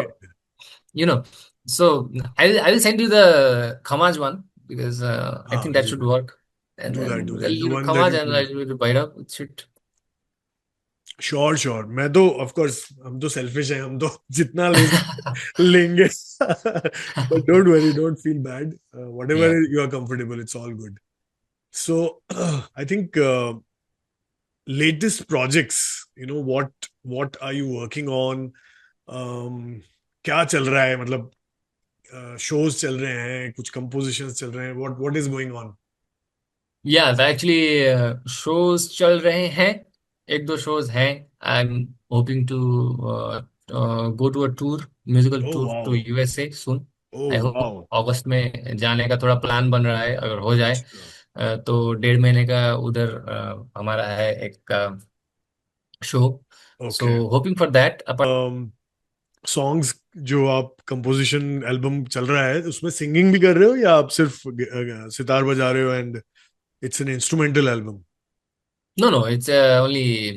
you know so I will send you the Khamaj one, because I हाँ think that do should that. work, and Do that. then Do a that. The little one that Khamaj you and a played. little bit Bhairav. It should. Sure sure मैं तो of course हम तो selfish हैं हम तो जितना ले लेंगे but don't worry don't feel bad Yeah. Whatever you are comfortable it's all good so I think latest projects you know what are you working on क्या चल रहा है मतलब शोज चल रहे हैं कुछ कंपोजिशंस चल रहे हैं what is going on Yeah, actually shows चल रहे हैं, एक दो shows हैं। I am hoping to go to a tour, musical oh tour to wow USA सुन। आई ओह होप वाओ अगस्त में जाने का थोड़ा प्लान बन रहा है, अगर हो जाए तो 1.5 महीने का उधर हमारा है एक show. So okay hoping for that. Songs जो आप कंपोजिशन एल्बम चल रहा है उसमें सिंगिंग भी कर रहे हो या आप सिर्फ सितार बजा रहे हो and it's an instrumental album no no, it's only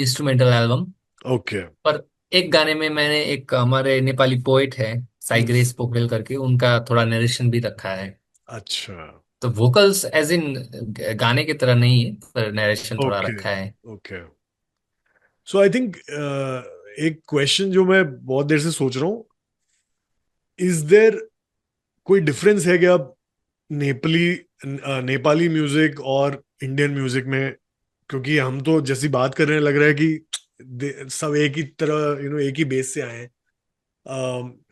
instrumental album. Okay पर एक गाने में मैंने एक हमारे नेपाली पोएट है साई ग्रेस पोखरेल करके, उनका थोड़ा नरेशन भी रखा है। अच्छा तो वोकल्स एज इन गाने की तरह नहीं है, पर नरेशन थोड़ा ओके रखा है। ओके सो आई थिंक एक क्वेश्चन जो मैं बहुत देर से सोच रहा हूँ इज देयर कोई डिफरेंस है क्या नेपाली नेपाली म्यूजिक और इंडियन म्यूजिक में? क्योंकि हम तो जैसी बात कर रहे हैं, लग रहा है कि सब एक ही तरह, एक ही बेस से आए हैं।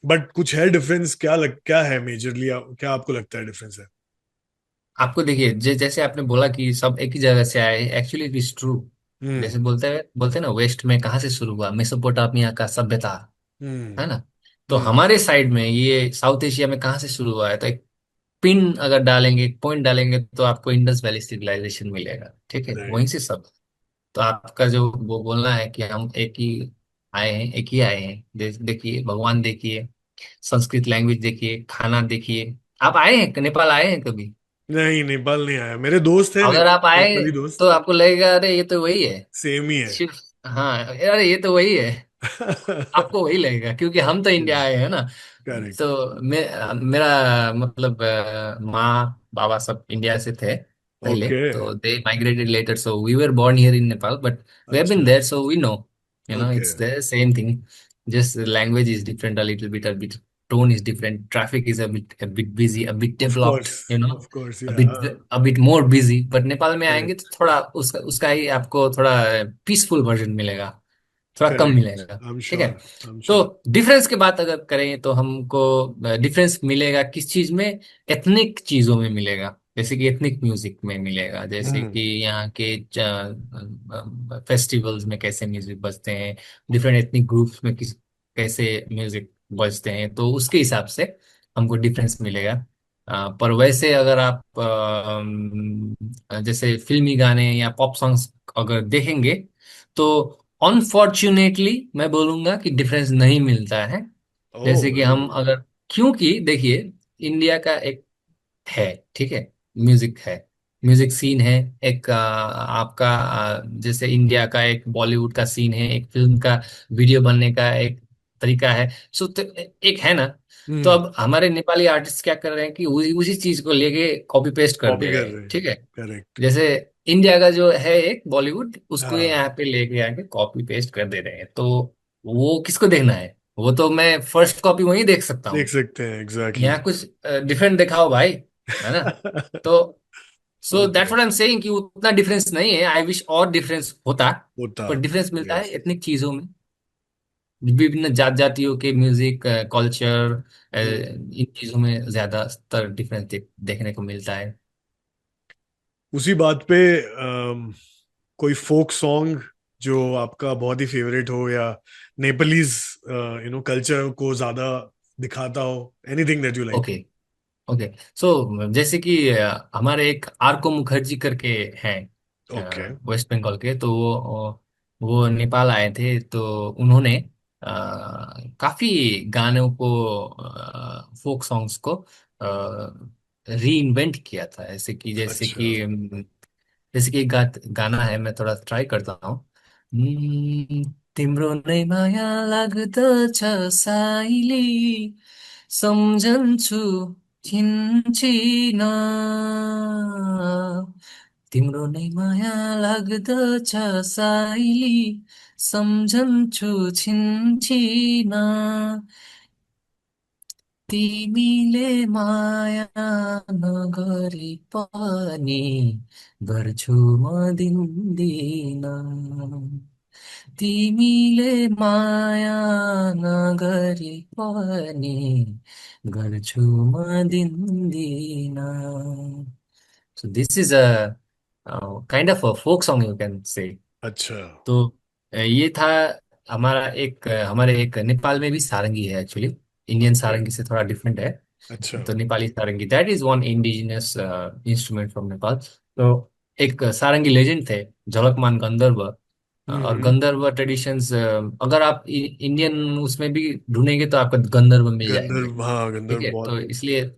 बट कुछ है डिफरेंस? क्या है मेजरली, क्या आपको लगता है डिफरेंस है? आपको देखिए, जैसे आपने बोला कि सब एक ही जगह से आए, एक्चुअली इट इज ट्रू। हम्म। जैसे बोलते हैं ना, वेस्ट में कहाँ से शुरू हुआ, मेसोपोटामिया का सभ्यता, हम्म। है ना। तो हम्म। हमारे साइड में ये साउथ एशिया में कहाँ से शुरू हुआ है, तो एक पिन अगर डालेंगे, एक पॉइंट डालेंगे, तो आपको इंडस वैली सिविलाइजेशन मिलेगा, ठीक है, वहीं राइट। से सब। तो आपका जो वो बोलना है कि हम एक ही आए हैं, एक ही आए हैं, देखिए भगवान देखिए, संस्कृत लैंग्वेज देखिए, खाना देखिए। आप आए हैं, नेपाल आए हैं कभी? नहीं, नेपाल नहीं आया। मेरे दोस्त हैं अगर आप आए नेपाली तो दोस्त। आपको लगेगा अरे ये तो वही है। सेम ही है। शिव, हाँ, अरे ये तो वही है। आपको वही लगेगा क्योंकि हम तो इंडिया आए हैं ना। करेक्ट। तो मेरा मतलब माँ बाबा सब इंडिया से थे पहले, ओके। तो they migrated later, so we were born here in Nepal, but we have been अच्छा। there, so we know, okay. it's the same thing. Just the language is different a bit tone is different, traffic is a bit busy, a bit of developed, course. Of course, a या। bit a bit more busy, but Nepal में आएंगे correct. तो थोड़ा उसका उसका ही आपको थोड़ा peaceful version मिलेगा, थोड़ा कम करेक्ट। मिलेगा। आई एम ठीक है। श्योर। आई एम तो श्योर। डिफरेंस की बात अगर करें तो हमको डिफरेंस मिलेगा किस चीज में, एथनिक चीजों में मिलेगा, जैसे कि एथनिक म्यूजिक में मिलेगा, जैसे हम्म। कि यहाँ के फेस्टिवल्स में कैसे म्यूजिक बजते हैं, डिफरेंट एथनिक ग्रुप्स में किस कैसे म्यूजिक बजते हैं, तो उसके हिसाब से हमको डिफरेंस मिलेगा। पर वैसे अगर आप जैसे फिल्मी गाने या पॉप सॉन्ग्स अगर देखेंगे, तो अनफॉर्चुनेटली मैं बोलूंगा कि डिफरेंस नहीं मिलता है। जैसे ओह, कि हम रियली? अगर, क्योंकि देखिए, इंडिया का एक है, ठीक है, म्यूजिक है, म्यूजिक सीन है, एक आपका जैसे इंडिया का एक बॉलीवुड का सीन है, एक फिल्म का वीडियो बनने का एक तरीका है, सो तो एक है ना। तो हम्म। अब हमारे नेपाली आर्टिस्ट क्या कर रहे हैं कि उसी चीज को लेके कॉपी पेस्ट कर कॉपी दे कर रहे रहे हैं, हैं। ठीक है। करेक्ट। जैसे इंडिया का जो है एक बॉलीवुड, उसको ये हाँ। यहाँ पे लेके आके कॉपी पेस्ट कर दे रहे हैं, तो वो किसको देखना है? वो तो मैं फर्स्ट कॉपी वहीं देख सकता देख हूँ। सकते हैं, एग्जैक्टली। यहाँ कुछ डिफरेंट दिखाओ भाई, है ना। तो so that's okay. What I am saying कि उतना डिफरेंस नहीं है, आई विश और डिफरेंस होता। होता। पर डिफरेंस मिलता है यस। इतनी चीजों में, विभिन्न जात जातियों के म्यूजिक कल्चर, इन चीजों में ज्यादातर डिफरेंस देखने को मिलता है। उसी बात पे, कोई फोक सॉन्ग जो आपका बहुत ही फेवरेट हो, या नेपालीज कल्चर को ज्यादा दिखाता हो, anything that you like? Okay, okay. So जैसे कि हमारे एक आरको मुखर्जी करके हैं, ओके। वेस्ट बंगाल के, तो वो नेपाल आए थे, तो उन्होंने काफी गानों को, फोक सॉन्ग्स को री इन्वेंट किया था, अच्छा। जैसे कि एक गाना है, मैं थोड़ा ट्राई करता हूँ। तिम्रो नै माया लाग्दछ साइली, सम्झन्छु छिन्छिन, तिम्रो नै माया लाग्दछ साइली, सम्झन्छु छिन्छिन, तिमीले माया नगरी पनि गर्छु म दिन्दिन, तिमीले माया नगरी पनि गर्छु म दिन्दिन। So this is a kind of a folk song you can say. अच्छा। तो ये था हमारे एक नेपाल में भी सारंगी है एक्चुअली, इंडियन ओके। सारंगी से थोड़ा डिफरेंट है। अच्छा। तो Nepali sarangi, that is one indigenous instrument from Nepal. तो एक सारंगी लेजेंड थे, झलकमान गंधर्व। और हम्म। गंधर्व ट्रेडिशंस, अगर आप इंडियन उसमें भी ढूंढेंगे तो आपको गंधर्व मिल जाएंगे। गंधर्व, हाँ, ठीक गंधर्व है, बहुत। तो इसलिए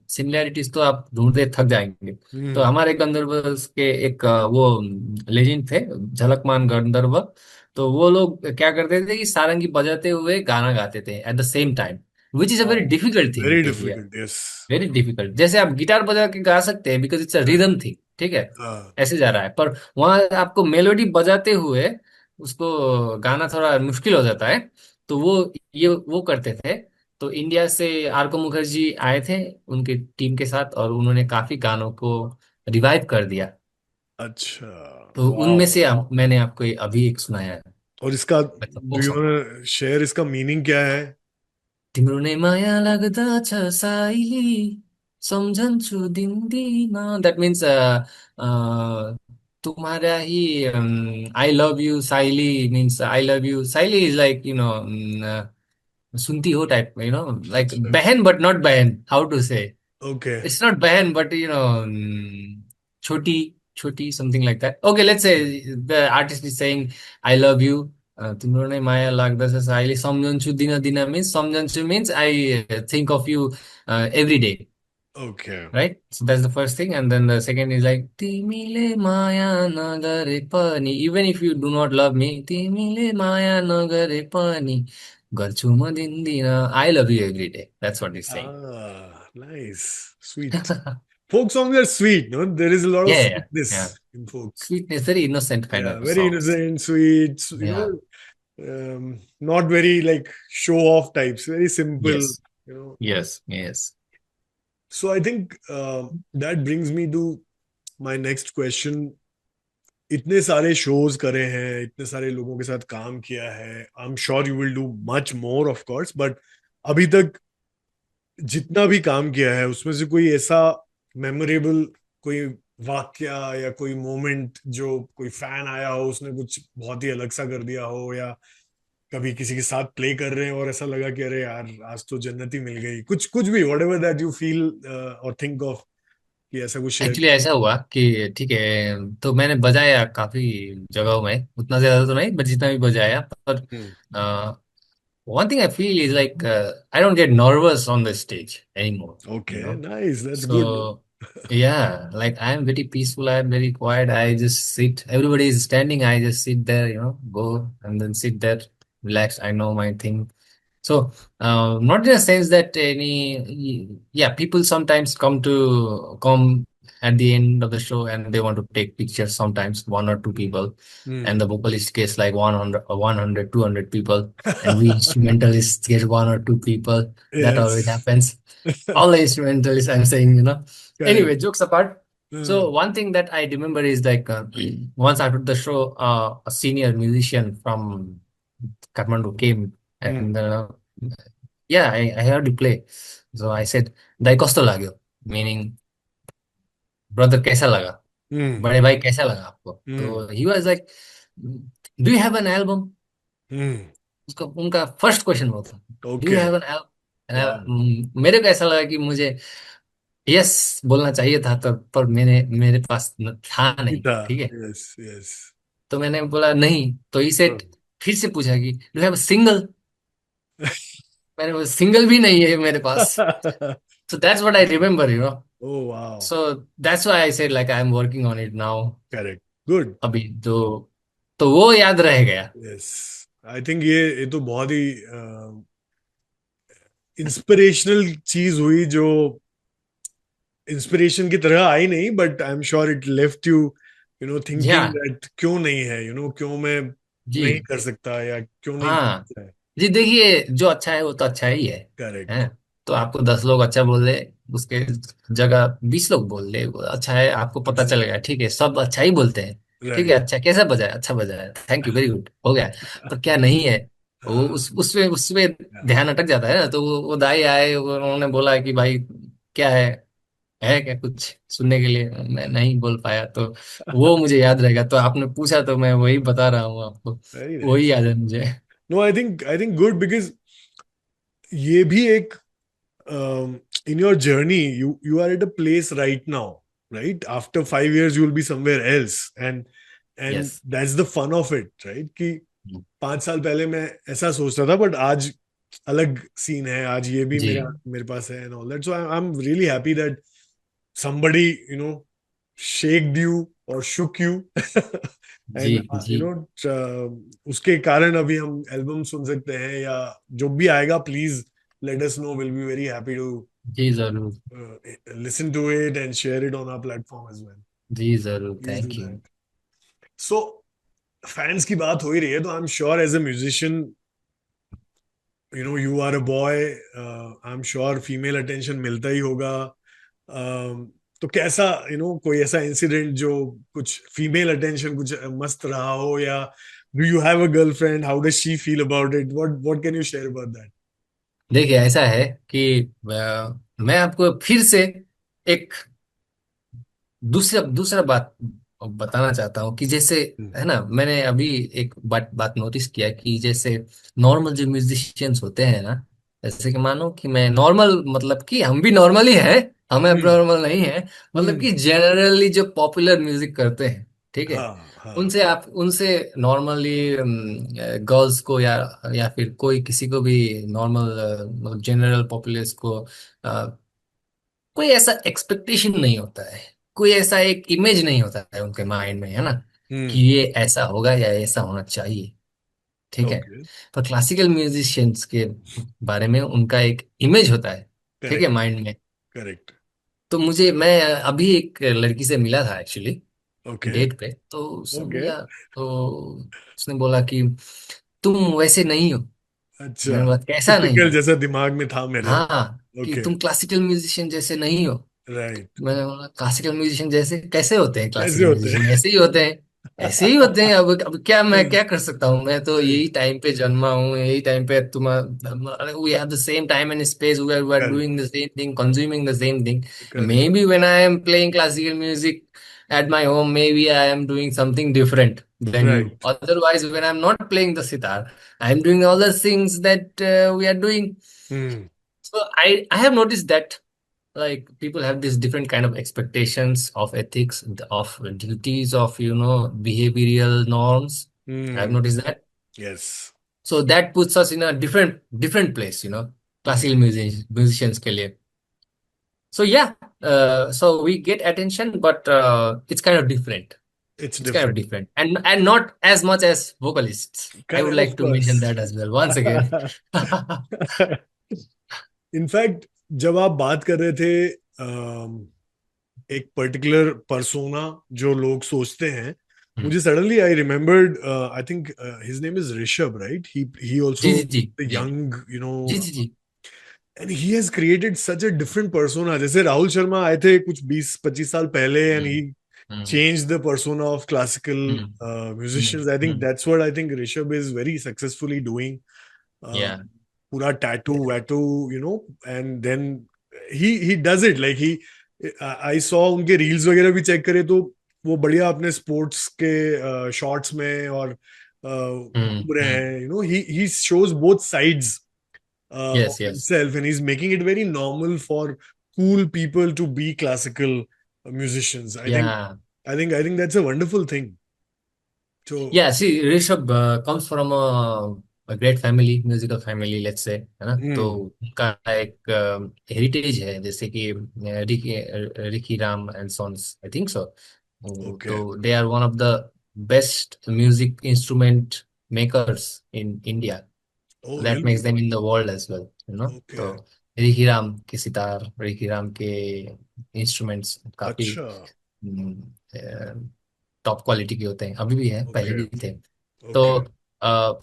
सिमिलैरिटीज तो आप ढूंढते थक जाएंगे। तो हम्म। हमारे गंधर्व के एक वो लेजेंड थे, झलकमान गंधर्व। तो वो लोग क्या करते थे कि सारंगी बजाते हुए गाना गाते थे at the same time, which is a very difficult thing very to hear. Difficult, yes. Very difficult, जैसे आप गिटार बजा के गा सकते हैं because it's a correct. Rhythm थी, ठीक है, हाँ। ऐसे जा रहा है, पर वहां आपको मेलोडी बजाते हुए उसको गाना थोड़ा मुश्किल हो जाता है। तो वो करते थे, तो इंडिया से आरको मुखर्जी आए थे उनके टीम के साथ, और उन्होंने काफी गानों को रिवाइव कर दिया। अच्छा। तो वाओ। उनमें से मैंने आपको अभी एक सुनाया है, और इसका मतलब do folk you song. Share इसका मीनिंग क्या है? तिम्रो नै माया लाग्दछ साइली, सम्झन्छु दिनदिन। द्याट मिन्स तुम्हारा ही, आई love you Saili means I love you. Saili is like सुनती हो टाइप, लाइक अच्छा। बहन बट नॉट बहन, हाउ टू से। ओके। It's not बहन but choti, choti, something like that. Okay, let's say the artist is saying I love you. तिम्रो नै माया लाग्दछ साइली, सम्झन्छु दिन दिन means सम्झन्छु means I think of you every day, okay. right? So that's the first thing, and then the second is like तिमीले माया नगरे पनि, even if you do not love me, तिमीले माया नगरे पनि गर्छु म दिन I love you every day. That's what he's saying. Ah, nice. Sweet. Folk songs are sweet, no? There is a lot of Yeah, yeah, yeah. sweetness in folk. Sweetness, very innocent kind Yeah, of very songs. innocent, sweet, Yeah. not very like show off types, very simple, Yes. you know. Yes. Yes. So I think that brings me to my next question. इतने सारे shows करे हैं, इतने सारे लोगों के साथ काम किया है, आई am sure you will do much more of course, but अभी तक जितना भी काम किया है उसमें से कोई ऐसा मेमोरेबल कोई वाक्य या कोई मोमेंट जो कोई फैन आया हो, उसने कुछ बहुत ही अलग सा कर दिया हो, या कभी किसी के साथ प्ले कर रहे हैं और ऐसा लगा कि अरे यार आज तो जन्नत ही मिल गई, कुछ कुछ भी what ever that you feel और थिंक ऑफ, कि ऐसा कुछ शेयर एक्चुअली कर। ऐसा हुआ कि ठीक है, तो मैंने बजाया काफी जगहों में, उतना ज्यादा तो नहीं, बट जितना भी बजाया, पर हम्म। one thing I feel is like I don't get nervous on the stage anymore, you okay, know. Nice, that's good. So yeah, like I am very peaceful, I am very quiet. I just sit. Everybody is standing. I just sit there, go and then sit there, relax. I know my thing. So not in a sense that yeah, people sometimes come at the end of the show and they want to take pictures. Sometimes one or two people, and hmm. the vocalist gets like 100, 100, 200 people, and we instrumentalists get one or two people. That always yes. happens. All the instrumentalists, I'm saying. Anyway, correct. jokes apart. So one thing that I remember is like once after the show, a senior musician from Kathmandu came, and yeah, I heard you play. So I said, "Dai kosto lagyo," meaning, brother, कैसा लगा? हम्म। बड़े भाई कैसा लगा आपको? हम्म। तो he was like, "Do you have an album?" हम्म। उसका उनका फर्स्ट क्वेश्चन वो था, "Do you okay. have an album?" वाह। मेरे को ऐसा लगा कि मुझे यस बोलना चाहिए था, तो पर मेरे पास था नहीं, गीता। ठीक है। Yes, yes. तो मैंने बोला नहीं, तो इसे फिर से पूछा कि डू हैव सिंगल। मैंने बोला सिंगल भी नहीं है मेरे पास। So that's what I remember. Oh wow. So that's why I said like I am working on it now. Correct. Good. अभी तो वो याद रह गया। यस। आई थिंक ये तो बहुत ही इंस्पिरेशनल चीज हुई, जो इंस्पिरेशन की तरह आई नहीं, but I am sure it left you you know thinking या दैट क्यों नहीं है, क्यों मैं नहीं जी, कर सकता, या क्यों नहीं हाँ कर सकता है। जी, देखिए जो अच्छा है वो तो अच्छा ही करेक्ट। है। तो आपको 10 लोग अच्छा बोल दे, उसके जगह 20 लोग बोल दे वो अच्छा है, आपको पता चलेगा, ठीक है, सब अच्छा ही बोलते हैं। ठीक है, राइट। अच्छा कैसा बजाया, अच्छा बजाया, थैंक यू, वेरी गुड, हो गया। पर क्या नहीं है, वो हाँ। उसमें ध्यान अटक जाता है ना। तो वो दाई आए, उन्होंने बोला कि भाई क्या है क्या कुछ सुनने के लिए, मैं नहीं बोल पाया, तो वो मुझे याद रहेगा। तो आपने पूछा तो मैं वही बता रहा हूँ आपको, वेरी वही नाइस। याद है मुझे। No, I think good, because ये भी एक in your journey, you are at a place right now, right? After 5 years you will be somewhere else, and yes. that's the fun of it, right? कि 5 साल पहले मैं ऐसा सोचता था, बट आज अलग सीन है, आज ये भी जी मेरे मेरे पास है, and all that, so I'm really happy that somebody shaked you or shook you जी and जी उसके कारण अभी हम एल्बम सुन सकते हैं, या जो भी आएगा, please let us know, we'll be very happy to जी जरूर। listen to it and share it on our platform as well. जी जरूर, Please do thank you. that. So fans की बात हो ही रही है, तो I am sure as a musician you are a boy, I'm sure female attention मिलता ही होगा. तो कैसा, कोई ऐसा इंसिडेंट जो कुछ फीमेल अटेंशन कुछ मस्त रहा हो, या do you have a girlfriend, how does she feel about it, what can you share about that? देखिए ऐसा है कि मैं आपको फिर से एक दूसरा दूसरा बात बताना चाहता हूँ कि जैसे है ना, मैंने अभी एक बात बात नोटिस किया कि जैसे नॉर्मल जो म्यूजिशियंस होते हैं ना, जैसे कि मानो कि मैं नॉर्मल, मतलब कि हम भी नॉर्मल ही हैं, हम अब हम्म. नॉर्मल नहीं है, मतलब हम्म. कि जनरली जो पॉपुलर म्यूजिक करते हैं, ठीक है, हाँ, हाँ. उनसे आप उनसे नॉर्मली गर्ल्स को या फिर कोई किसी को भी नॉर्मल मतलब जनरल पॉपुलेस को कोई ऐसा एक्सपेक्टेशन नहीं होता है, कोई ऐसा एक इमेज नहीं होता है उनके माइंड में, है ना, कि हम्म. ये ऐसा होगा या ऐसा होना चाहिए, ठीक है। ओके. पर क्लासिकल म्यूजिशियंस के बारे में उनका एक इमेज होता है, ठीक है, करेक्ट. माइंड में। करेक्ट. तो मैं अभी एक लड़की से मिला था एक्चुअली, ओके. डेट पे, तो उससे ओके. मिला, तो उसने बोला कि तुम वैसे नहीं हो। अच्छा. मैंने बोला कैसा नहीं टिपिकल हो? जैसा दिमाग में था मेरे. हाँ, कि ओके. तुम क्लासिकल म्यूजिशियन जैसे नहीं हो। राइट. मैंने बोला क्लासिकल म्यूजिशियन जैसे कैसे होते हैं? कैसे क्लासिकल होते म्यूजिशियन ऐसे ही होते हैं, ऐसे ही होते हैं। अब क्या, मैं हैं? क्या कर सकता हूँ? मैं तो यही टाइम पे जन्मा हूँ, यही टाइम पे तुम्हारा, we have the same time and space, we are correct. Doing the same thing, consuming the same thing. Correct. Maybe when I am playing classical music at my home, maybe I am doing something different than you. Right. Otherwise, when I'm not playing the sitar, I'm doing all the things that we are doing. Hmm. So I have noticed that like people have this different kind of expectations of ethics, of duties, of behavioral norms. I've hmm. noticed that. Yes. So that puts us in a different place, classical musicians के लिए. So yeah, so we get attention, but it's kind of different. It's It's kind of different. different, and not as much as vocalists. I would correct, of like to course. mention that as well once again. In fact जब आप बात कर रहे थे, एक particular persona जो लोग सोचते हैं, हम्म, मुझे suddenly I remembered, I think his name is Rishabh, right? He जी आल्सो जी जी जी यंग, जी जी जी। And he has created such a different persona. जैसे राहुल शर्मा आए थे कुछ 20-25 साल पहले, and he hmm hmm changed the persona of classical hmm hmm musicians. I think hmm, that's what I think Rishabh is very successfully doing. Uh, yeah. Pura tattoo, watu, and then he does it like he. I saw उनके reels वगैरह भी check करे तो वो बढ़िया अपने sports के shorts में और घूम रहे हम्म। हैं. He shows both sides of Yes, yes. himself, and he's making it very normal for cool people to be classical musicians. Yeah. I think that's a wonderful thing. So, Yeah, see, Rishabh comes from a great family, musical family, let's say, है ना? तो hmm, उनका एक heritage है, जैसे कि Rikhi Ram and sons, I think so. okay. तो they are one of the best music instrument makers in India, Oh, that makes really? Them in the world as well, तो Okay. रिकी राम के सितार, रिकी राम के instruments काफी Acha. Top quality के होते हैं, अभी भी है, पहले Okay. भी थे। तो Okay.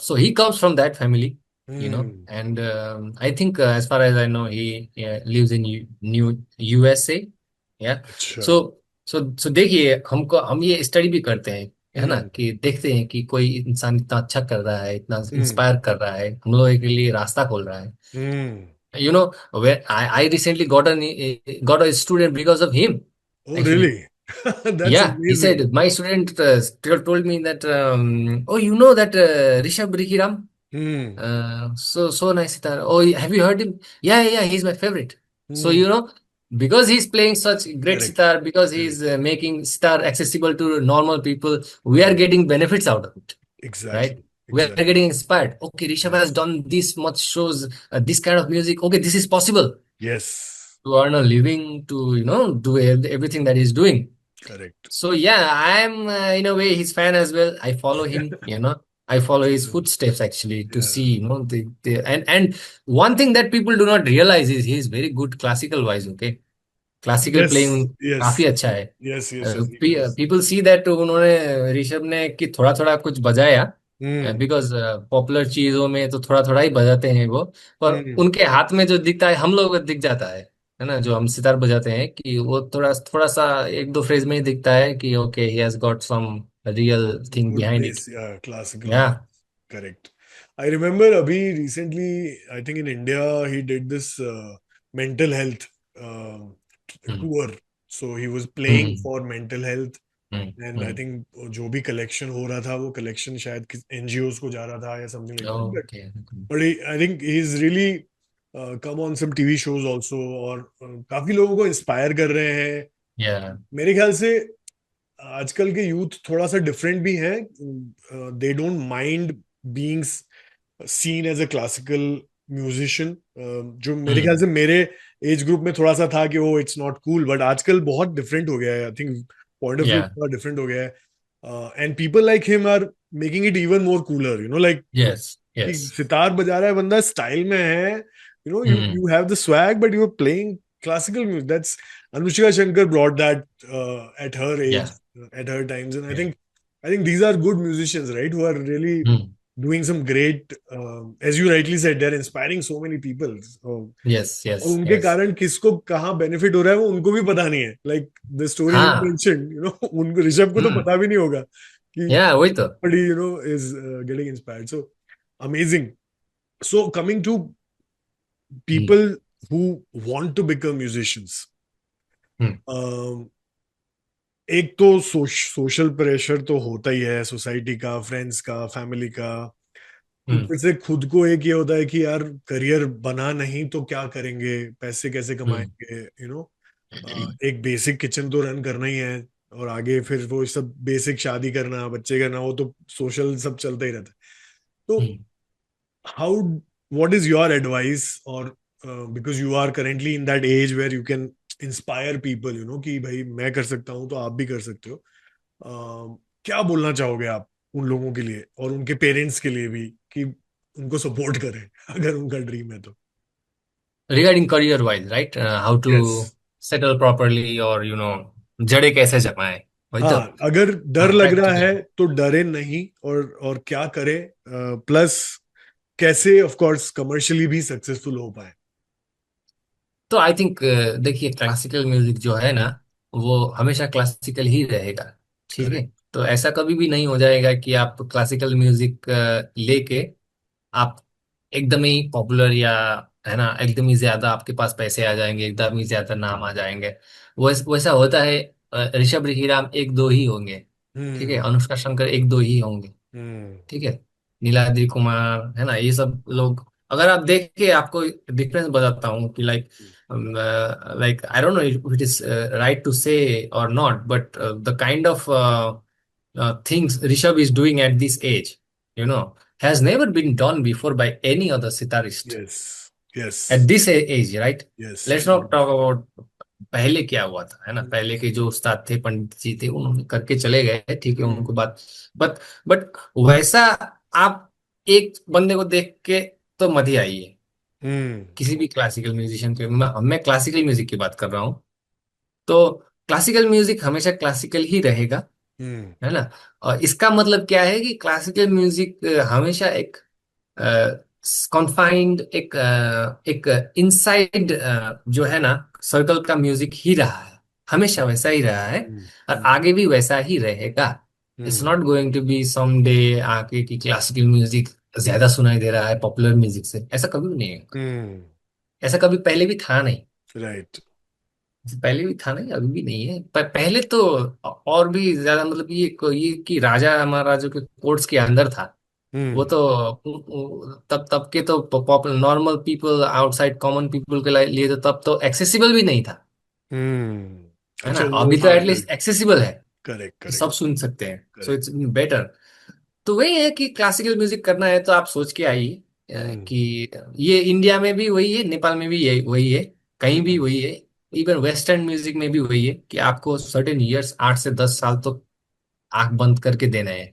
so he comes from that family, Hmm. and I think as far as I know he lives in New USA. Yeah. Acha. So देखिए, हम ये स्टडी भी करते हैं, है ना, Hmm. कि देखते हैं कि कोई इंसान इतना अच्छा कर रहा है, इतना Hmm. इंस्पायर कर रहा है, हम लोगों के लिए रास्ता खोल रहा है, Hmm. where I recently got a student because of him, Oh, actually. really? That's Yeah, he amazing. said, my student told me that, oh, you know that Rishabh Rikiram? Hmm. So nice sitar. Oh, have you heard him? Yeah, yeah, he's my favorite. So, Hmm. because he's playing such great Correct. sitar, because Correct. he's making sitar accessible to normal people, we are getting benefits out of it, right? Exactly. We are Exactly. getting inspired. Okay, Rishabh has Yes. done this much shows, this kind of music. Okay, this is possible Yes. to earn a living, to, do everything that he's doing. Correct. So yeah, I'm in a way his fan as well. I follow him, I follow his footsteps actually to see, Yeah. and one thing that people do not realize is he's very good classical wise, okay? Classical Yes. playing काफी Yes. अच्छा है. Yes. Yes. Yes. He does. People see that उन्होंने ऋषभ ने कि थोड़ा थोड़ा कुछ बजाया, हम्म बिकॉज पॉपुलर चीजों में तो थोड़ा थोड़ा ही बजाते हैं वो, पर हम्म उनके हाथ में जो दिखता है हम लोगों को दिख जाता है ना, जो हम सितार बजाते हैं कि वो थोड़ा थोड़ा सा एक दो फ्रेज में ही दिखता है कि okay he has got some real thing good behind it. bass, yeah, classical या। bass. Correct. I remember Abhi recently, I think in India, he did this mental health uh, hmm tour. So he was playing hmm for mental health, hmm and I hmm. think जो भी collection हो रहा था वो collection शायद NGOs को जा रहा था या something like that. Okay. But I think he's really come on some TV shows also, और काफी लोगों को इंस्पायर कर रहे हैं या। मेरे ख्याल से। आजकल के यूथ थोड़ा सा डिफरेंट भी है, they don't mind being seen as a classical musician, जो मेरे ख्याल हम्म। से मेरे एज ग्रुप में थोड़ा सा था कि वो इट्स नॉट कूल, बट आजकल बहुत डिफरेंट हो गया है। I think point of view या। थोड़ा डिफरेंट हो गया है, and people like him are making it even more cooler, like yes कि यस। सितार बजा रहा है बंदा, स्टाइल में है, you hmm. You have the swag but you are playing classical music. That's Anushka Shankar brought that at her age, या। at her times, and I या। think I think these are good musicians, right? Who are really hmm. doing some great, as you rightly said, they're inspiring so many people. So, yes yes और उनके yes. कारण किसको कहाँ benefit हो रहा है वो उनको भी पता नहीं है। लाइक द स्टोरी यू हाँ। मेंशन, उनको ऋषभ को तो हम्म। पता भी नहीं होगा कि या वही तो। somebody is getting inspired. So amazing. So coming to hmm people who want to become musicians. Hmm um, एक तो सोशल प्रेशर तो होता ही है, सोसाइटी का, फ्रेंड्स का, फैमिली का। हम्म ऊपर से खुद को एक ये होता है कि यार करियर बना नहीं तो क्या करेंगे, पैसे कैसे हम्म कमाएंगे, एक बेसिक किचन तो रन करना ही है, और आगे फिर वो सब बेसिक शादी करना, बच्चे करना, वो तो सोशल सब चलता ही रहता है। तो हम्म। how what is your advice, or because you are currently in that age where you can inspire people, कि भाई मैं कर सकता हूं तो आप भी कर सकते हो, क्या बोलना चाहोगे आप उन लोगों के लिए और उनके पेरेंट्स के लिए भी, कि उनको सपोर्ट करें अगर उनका ड्रीम है तो। Regarding career wise right, how to yes. Settle properly और जड़े कैसे जमाए, वही तो। हाँ, अगर डर हाँ लग रहा है प्रैक्टिकल। तो डरे नहीं, और क्या करें, प्लस कैसे ऑफ कोर्स कमर्शियली भी सक्सेसफुल हो पाए। तो आई थिंक देखिए क्लासिकल म्यूजिक जो है ना, वो हमेशा क्लासिकल ही रहेगा। ठीक है। करेक्ट। तो ऐसा कभी भी नहीं हो जाएगा कि आप क्लासिकल म्यूजिक लेके आप एकदम ही पॉपुलर, या है ना एकदम ही ज्यादा आपके पास पैसे आ जाएंगे, एकदम ही ज्यादा नाम आ जाएंगे। वैसा होता है। ऋषभ हीराम एक दो ही होंगे। ठीक है। हम्म अनुष्का शंकर एक दो ही होंगे। हम्म ठीक है। नीलाद्रि कुमार है ना, ये सब लोग अगर आप देख के आपको डिफरेंस बताता हूँ कि like I don't know if it is right to say और not, but the kind of things Rishabh is doing at this age, you know, has never been done before by any other sitarist yes yes at this age, right? Yes. Let's not talk about पहले क्या हुआ था, है ना, पहले के जो उस्ताद थे, पंडित जी थे, उन्होंने करके चले गए, ठीक है, उनको बात। बट बट वैसा आप एक बंदे को देख के तो मत ही आइए हम्म किसी भी क्लासिकल म्यूजिशियन के। मैं क्लासिकल म्यूजिक की बात कर रहा हूँ। तो क्लासिकल म्यूजिक हमेशा क्लासिकल ही रहेगा, हम्म है ना। और इसका मतलब क्या है कि क्लासिकल म्यूजिक हमेशा एक कॉन्फाइंड, एक इनसाइड जो है ना सर्कल का म्यूजिक ही रहा है, हमेशा वैसा ही रहा है, और हम्म आगे भी वैसा ही रहेगा। It's hmm not going to be some day आके कि क्लासिकल म्यूजिक ज्यादा सुनाई दे रहा है पॉपुलर म्यूजिक से, ऐसा कभी भी नहीं होगा। हम्म। ऐसा कभी पहले भी था नहीं। राइट। पहले भी था नहीं, अभी भी नहीं है, पर पहले तो और भी ज्यादा, मतलब ये कि राजा महाराजों के कोर्ट्स के अंदर था। वो हम्म तो तब तब के तो popular normal people outside common people के लिए तो तब तो एक्सेसिबल भी नहीं था, है ना। अच्छा, वो, अभी तो हाँ, एटलीस्ट करेक्ट एक्सेसिबल है करेक्ट कि करेक्ट सब सुन सकते हैं, सो करेक्ट। It's better. तो वही है कि क्लासिकल म्यूजिक करना है तो आप सोच के आइए हम्म कि ये इंडिया में भी वही है, नेपाल में भी यही वही है, कहीं भी हम्म वही है। इवन वेस्टर्न म्यूजिक में भी वही है कि आपको सर्टेन ईयर्स 8 से 10 साल तो आंख बंद करके देना है।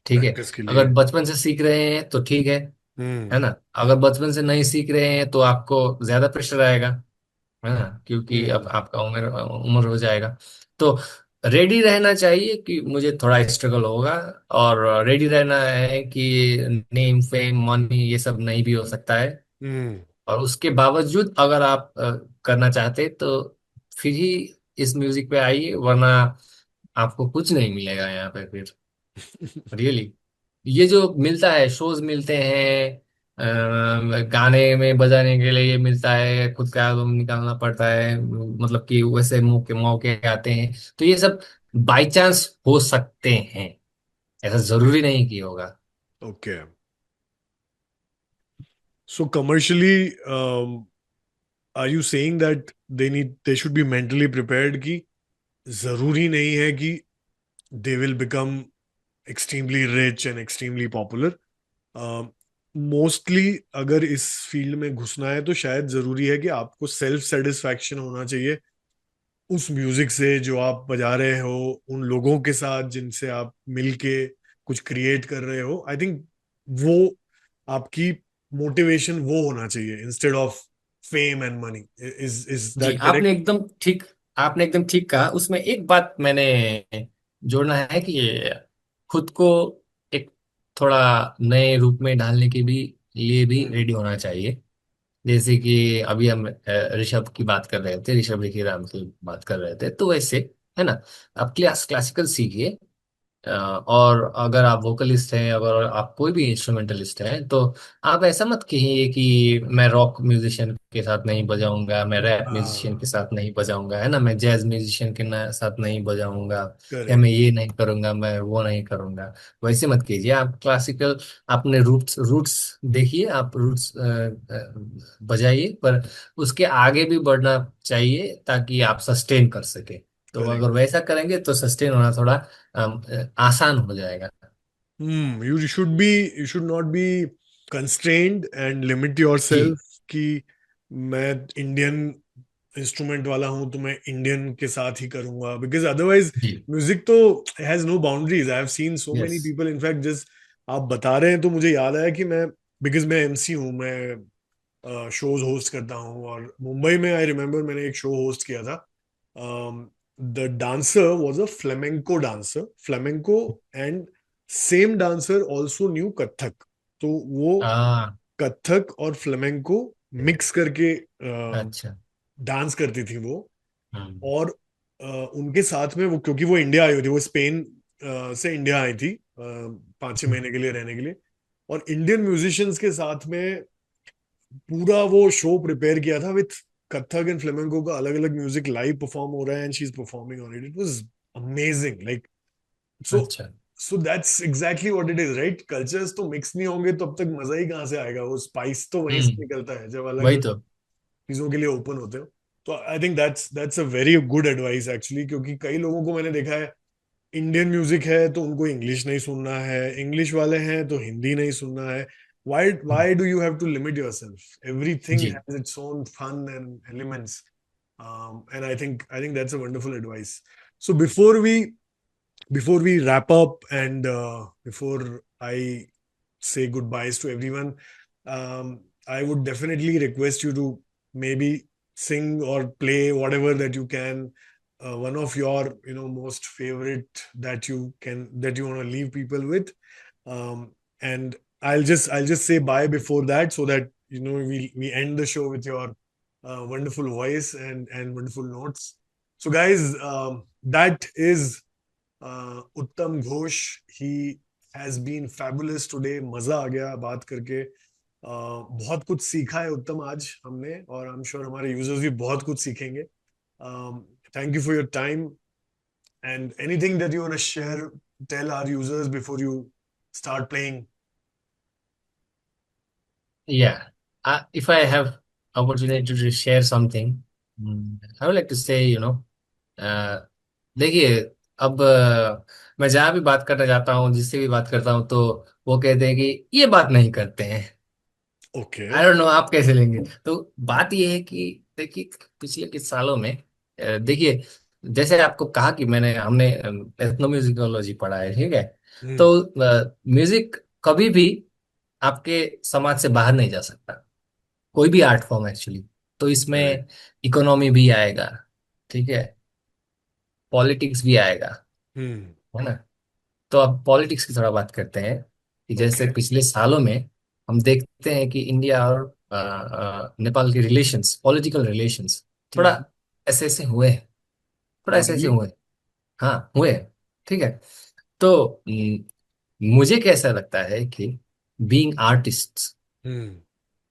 ठीक है। प्रैक्टिस के लिए। अगर बचपन से सीख रहे हैं तो ठीक है हम्म ना। अगर बचपन से नहीं सीख रहे हैं तो आपको ज्यादा प्रेशर आएगा, है ना, क्योंकि अब हम्म आपका उम्र उम्र हो जाएगा। तो रेडी रहना चाहिए कि मुझे थोड़ा स्ट्रगल होगा, और रेडी रहना है कि नेम फेम मनी ये सब नहीं भी हो सकता है। हम्म। और उसके बावजूद अगर आप करना चाहते तो फिर ही इस म्यूजिक पे आइए, वरना आपको कुछ नहीं मिलेगा यहाँ पे फिर। रियली, ये जो मिलता है, शोज मिलते हैं, गाने में बजाने के लिए ये मिलता है, खुद का एल्बम निकालना पड़ता है, मतलब कि वैसे मौके मौके आते हैं, तो ये सब बाई चांस हो सकते हैं, ऐसा जरूरी नहीं कि होगा। Okay, so commercially are you saying that they should be mentally prepared कि जरूरी नहीं है कि they will become extremely rich and extremely popular? Mostly अगर इस फील्ड में घुसना है तो शायद जरूरी है कि आपको सेल्फ सेटिस्फैक्शन होना चाहिए उस म्यूजिक से जो आप बजा रहे हो, उन लोगों के साथ जिनसे आप मिलके कुछ क्रिएट कर रहे हो। आई थिंक वो आपकी मोटिवेशन वो होना चाहिए instead of fame and money. Is जी, दैट करेक्ट? आपने एकदम ठीक कहा। उसमें एक बात मैंने जोड़ना है कि खुद को एक थोड़ा नए रूप में ढालने के भी लिए भी रेडी होना चाहिए। जैसे कि अभी हम ऋषभ की बात कर रहे थे, ऋषभ रिखी राम की बात कर रहे थे, तो वैसे है ना, आप क्लासिकल सीखिए। और अगर आप वोकलिस्ट हैं, अगर आप कोई भी इंस्ट्रूमेंटलिस्ट हैं, तो आप ऐसा मत कहिए कि मैं रॉक म्यूजिशियन के साथ नहीं बजाऊंगा, मैं रैप म्यूजिशियन के साथ नहीं बजाऊंगा, है ना, मैं जैज म्यूजिशियन के साथ नहीं बजाऊंगा, या मैं करेक्ट। ये नहीं करूंगा, मैं वो नहीं करूंगा। वैसे मत कीजिए, आप क्लासिकल अपने रूट्स रूट्स देखिए, आप रूट्स बजाइए, पर उसके आगे भी बढ़ना चाहिए ताकि आप सस्टेन कर सके। तो करेक्ट। अगर वैसा करेंगे तो सस्टेन होना थोड़ा आसान हो जाएगा। You should not be constrained and limit yourself जी कि मैं इंडियन इंस्ट्रूमेंट वाला हूं तो मैं इंडियन के साथ ही करूंगा, बिकॉज अदरवाइज जी। म्यूजिक तो has no boundaries. I have seen so yes. Many people, in fact just आप बता रहे हैं तो मुझे याद आया कि मैं, बिकॉज मैं एमसी हूँ, मैं शोज होस्ट करता हूँ, और मुंबई में आई रिमेम्बर मैंने एक शो होस्ट किया था। The dancer was a flamenco dancer, flamenco, and same dancer also new Kathak. तो वो हाँ। कथक और फ्लेमेंको मिक्स करके अच्छा। डांस करती थी वो। हम्म। और उनके साथ में वो, क्योंकि वो इंडिया आई हुई थी, वो स्पेन से इंडिया आई थी 5-6 महीने के लिए रहने के लिए, और इंडियन म्यूजिशियंस के साथ में पूरा वो शो प्रिपेयर किया था विथ कथक एंड फ्लेमेंको का अलग अलग म्यूजिक लाइव परफॉर्म हो रहा है, and she is performing on it. It was amazing, like, so अच्छा। So that's exactly what it is, right? Cultures तो मिक्स नहीं होंगे तब तक मजा ही कहाँ से आएगा? वो स्पाइस तो वहीं से हम्म। निकलता है जब अलग वही अलग तो। चीजों के लिए ओपन होते हो। तो I think that's a very good advice actually, क्योंकि कई लोगों को मैंने देखा है, इंडियन म्यूजिक है तो उनको इंग्लिश नहीं सुनना है, इंग्लिश वाले हैं तो हिंदी नहीं सुनना है। Why do you have to limit yourself? Everything ji has its own fun and elements. And I think that's a wonderful advice. So before we wrap up, and before I say goodbyes to everyone, I would definitely request you to maybe sing or play whatever that you can, one of your most favorite that you want to leave people with. And I'll just say bye before that, so that we end the show with your wonderful voice and wonderful notes. So guys, that is Uttam Ghosh. He has been fabulous today. मजा आ गया बात करके. बहुत कुछ सीखा है उत्तम आज हमने, और आई एम श्योर हमारे यूजर्स भी बहुत कुछ सीखेंगे. Thank you for your time, and anything that you want to share, tell our users before you start playing. या, if I have opportunity to share something, I would like to say, देखिए, अब मैं जहाँ भी बात करने जाता हूँ, जिससे भी बात करता हूँ, तो वो कहते हैं कि ये बात नहीं करते हैं। ओके. आई डोंट नो आप कैसे लेंगे। तो बात ये है कि देखिए, पिछले कुछ सालों में देखिए, जैसे आपको कहा कि हमने एथनोम्यूजिकोलॉजी पढ़ा है, ठीक है। तो हम्म. म्यूजिक कभी भी आपके समाज से बाहर नहीं जा सकता, कोई भी आर्ट फॉर्म एक्चुअली। तो इसमें करेक्ट. इकोनॉमी भी आएगा, ठीक है। पॉलिटिक्स भी आएगा, हम्म। है ना। तो अब पॉलिटिक्स की थोड़ा बात करते हैं कि जैसे ओके। पिछले सालों में हम देखते हैं कि इंडिया और नेपाल के रिलेशंस, पॉलिटिकल रिलेशंस थोड़ा हम्म। ऐसे ऐसे हुए हैं, थोड़ा Oh, ऐसे ऐसे really? हुए हैं। हाँ हुए हैं। ठीक है। तो मुझे कैसा लगता है कि बीइंग आर्टिस्ट, हम्म।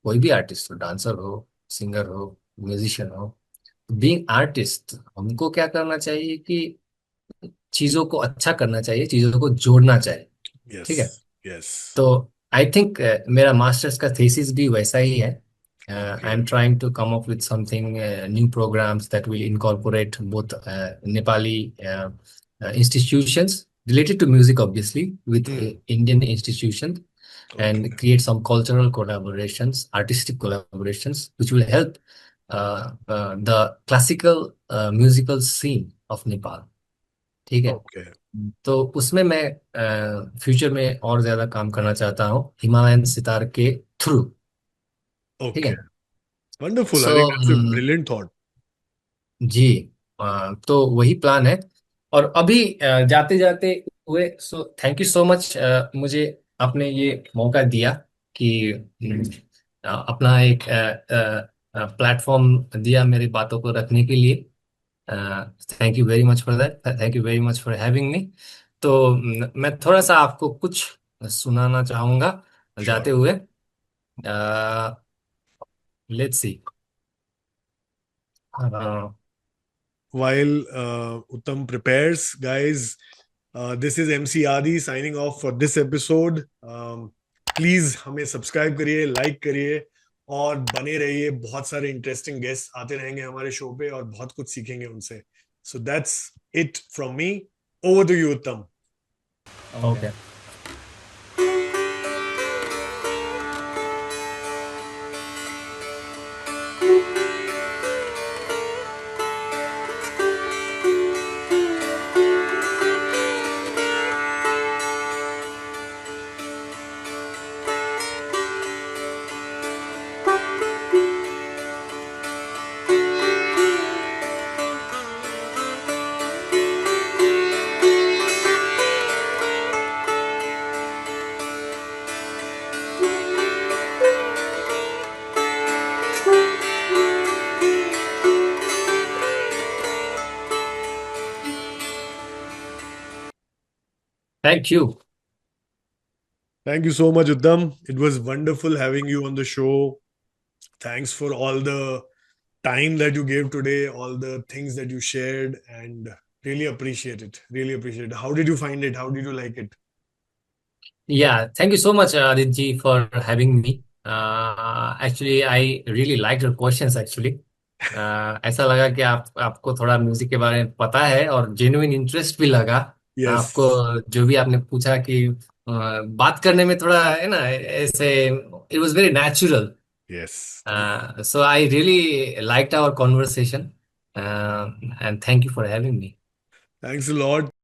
कोई भी आर्टिस्ट हो, डांसर हो, सिंगर हो, म्यूजिशियन हो, बीइंग आर्टिस्ट हमको क्या करना चाहिए कि चीजों को अच्छा करना चाहिए, चीजों को जोड़ना चाहिए। ठीक है। Yes. Yes. तो आई थिंक मेरा मास्टर्स का थीसिस भी वैसा ही है। I Okay. Am trying to come up with something new programmes that will incorporate both Nepali institutions related to music, obviously, with Hmm. Indian institutions, and Okay. create some cultural collaborations, artistic collaborations, which will help the classical musical scene of Nepal. ठीक है। Okay. तो उसमें मैं future में और ज्यादा काम करना चाहता हूँ हिमालयन सितार के थ्रू। ठीक Okay. है। Wonderful. I so think that's a brilliant thought. जी, तो वही प्लान है। और अभी जाते जाते हुए, so thank you so much मुझे आपने ये मौका दिया कि अपना एक प्लेटफॉर्म दिया मेरी बातों को रखने के लिए। Thank you very much for that, thank you very much for having me. तो मैं थोड़ा सा आपको कुछ सुनाना चाहूंगा जाते Sure. हुए। Let's see. While Uttam prepares, guys, this is MC Adi signing off for this episode. Please हमें सब्सक्राइब करिए, लाइक करिए और बने रहिए। बहुत सारे इंटरेस्टिंग गेस्ट आते रहेंगे हमारे शो पे और बहुत कुछ सीखेंगे उनसे। So that's it from me. Over to you Uttam. Okay. Thank you. Thank you so much, Uttam. It was wonderful having you on the show. Thanks for all the time that you gave today, all the things that you shared, and really appreciate it. Really appreciate it. How did you find it? How did you like it? Yeah, thank you so much, Aditji, for having me. Actually, I really liked your questions actually. ऐसा लगा कि आप आपको थोड़ा music के बारे में पता है और जेन्युइन इंटरेस्ट भी लगा। आपको Yes. जो भी आपने पूछा कि बात करने में थोड़ा है ना ऐसे, it was very natural. Yes. So I really liked our conversation, and thank you for having me. Thanks a lot.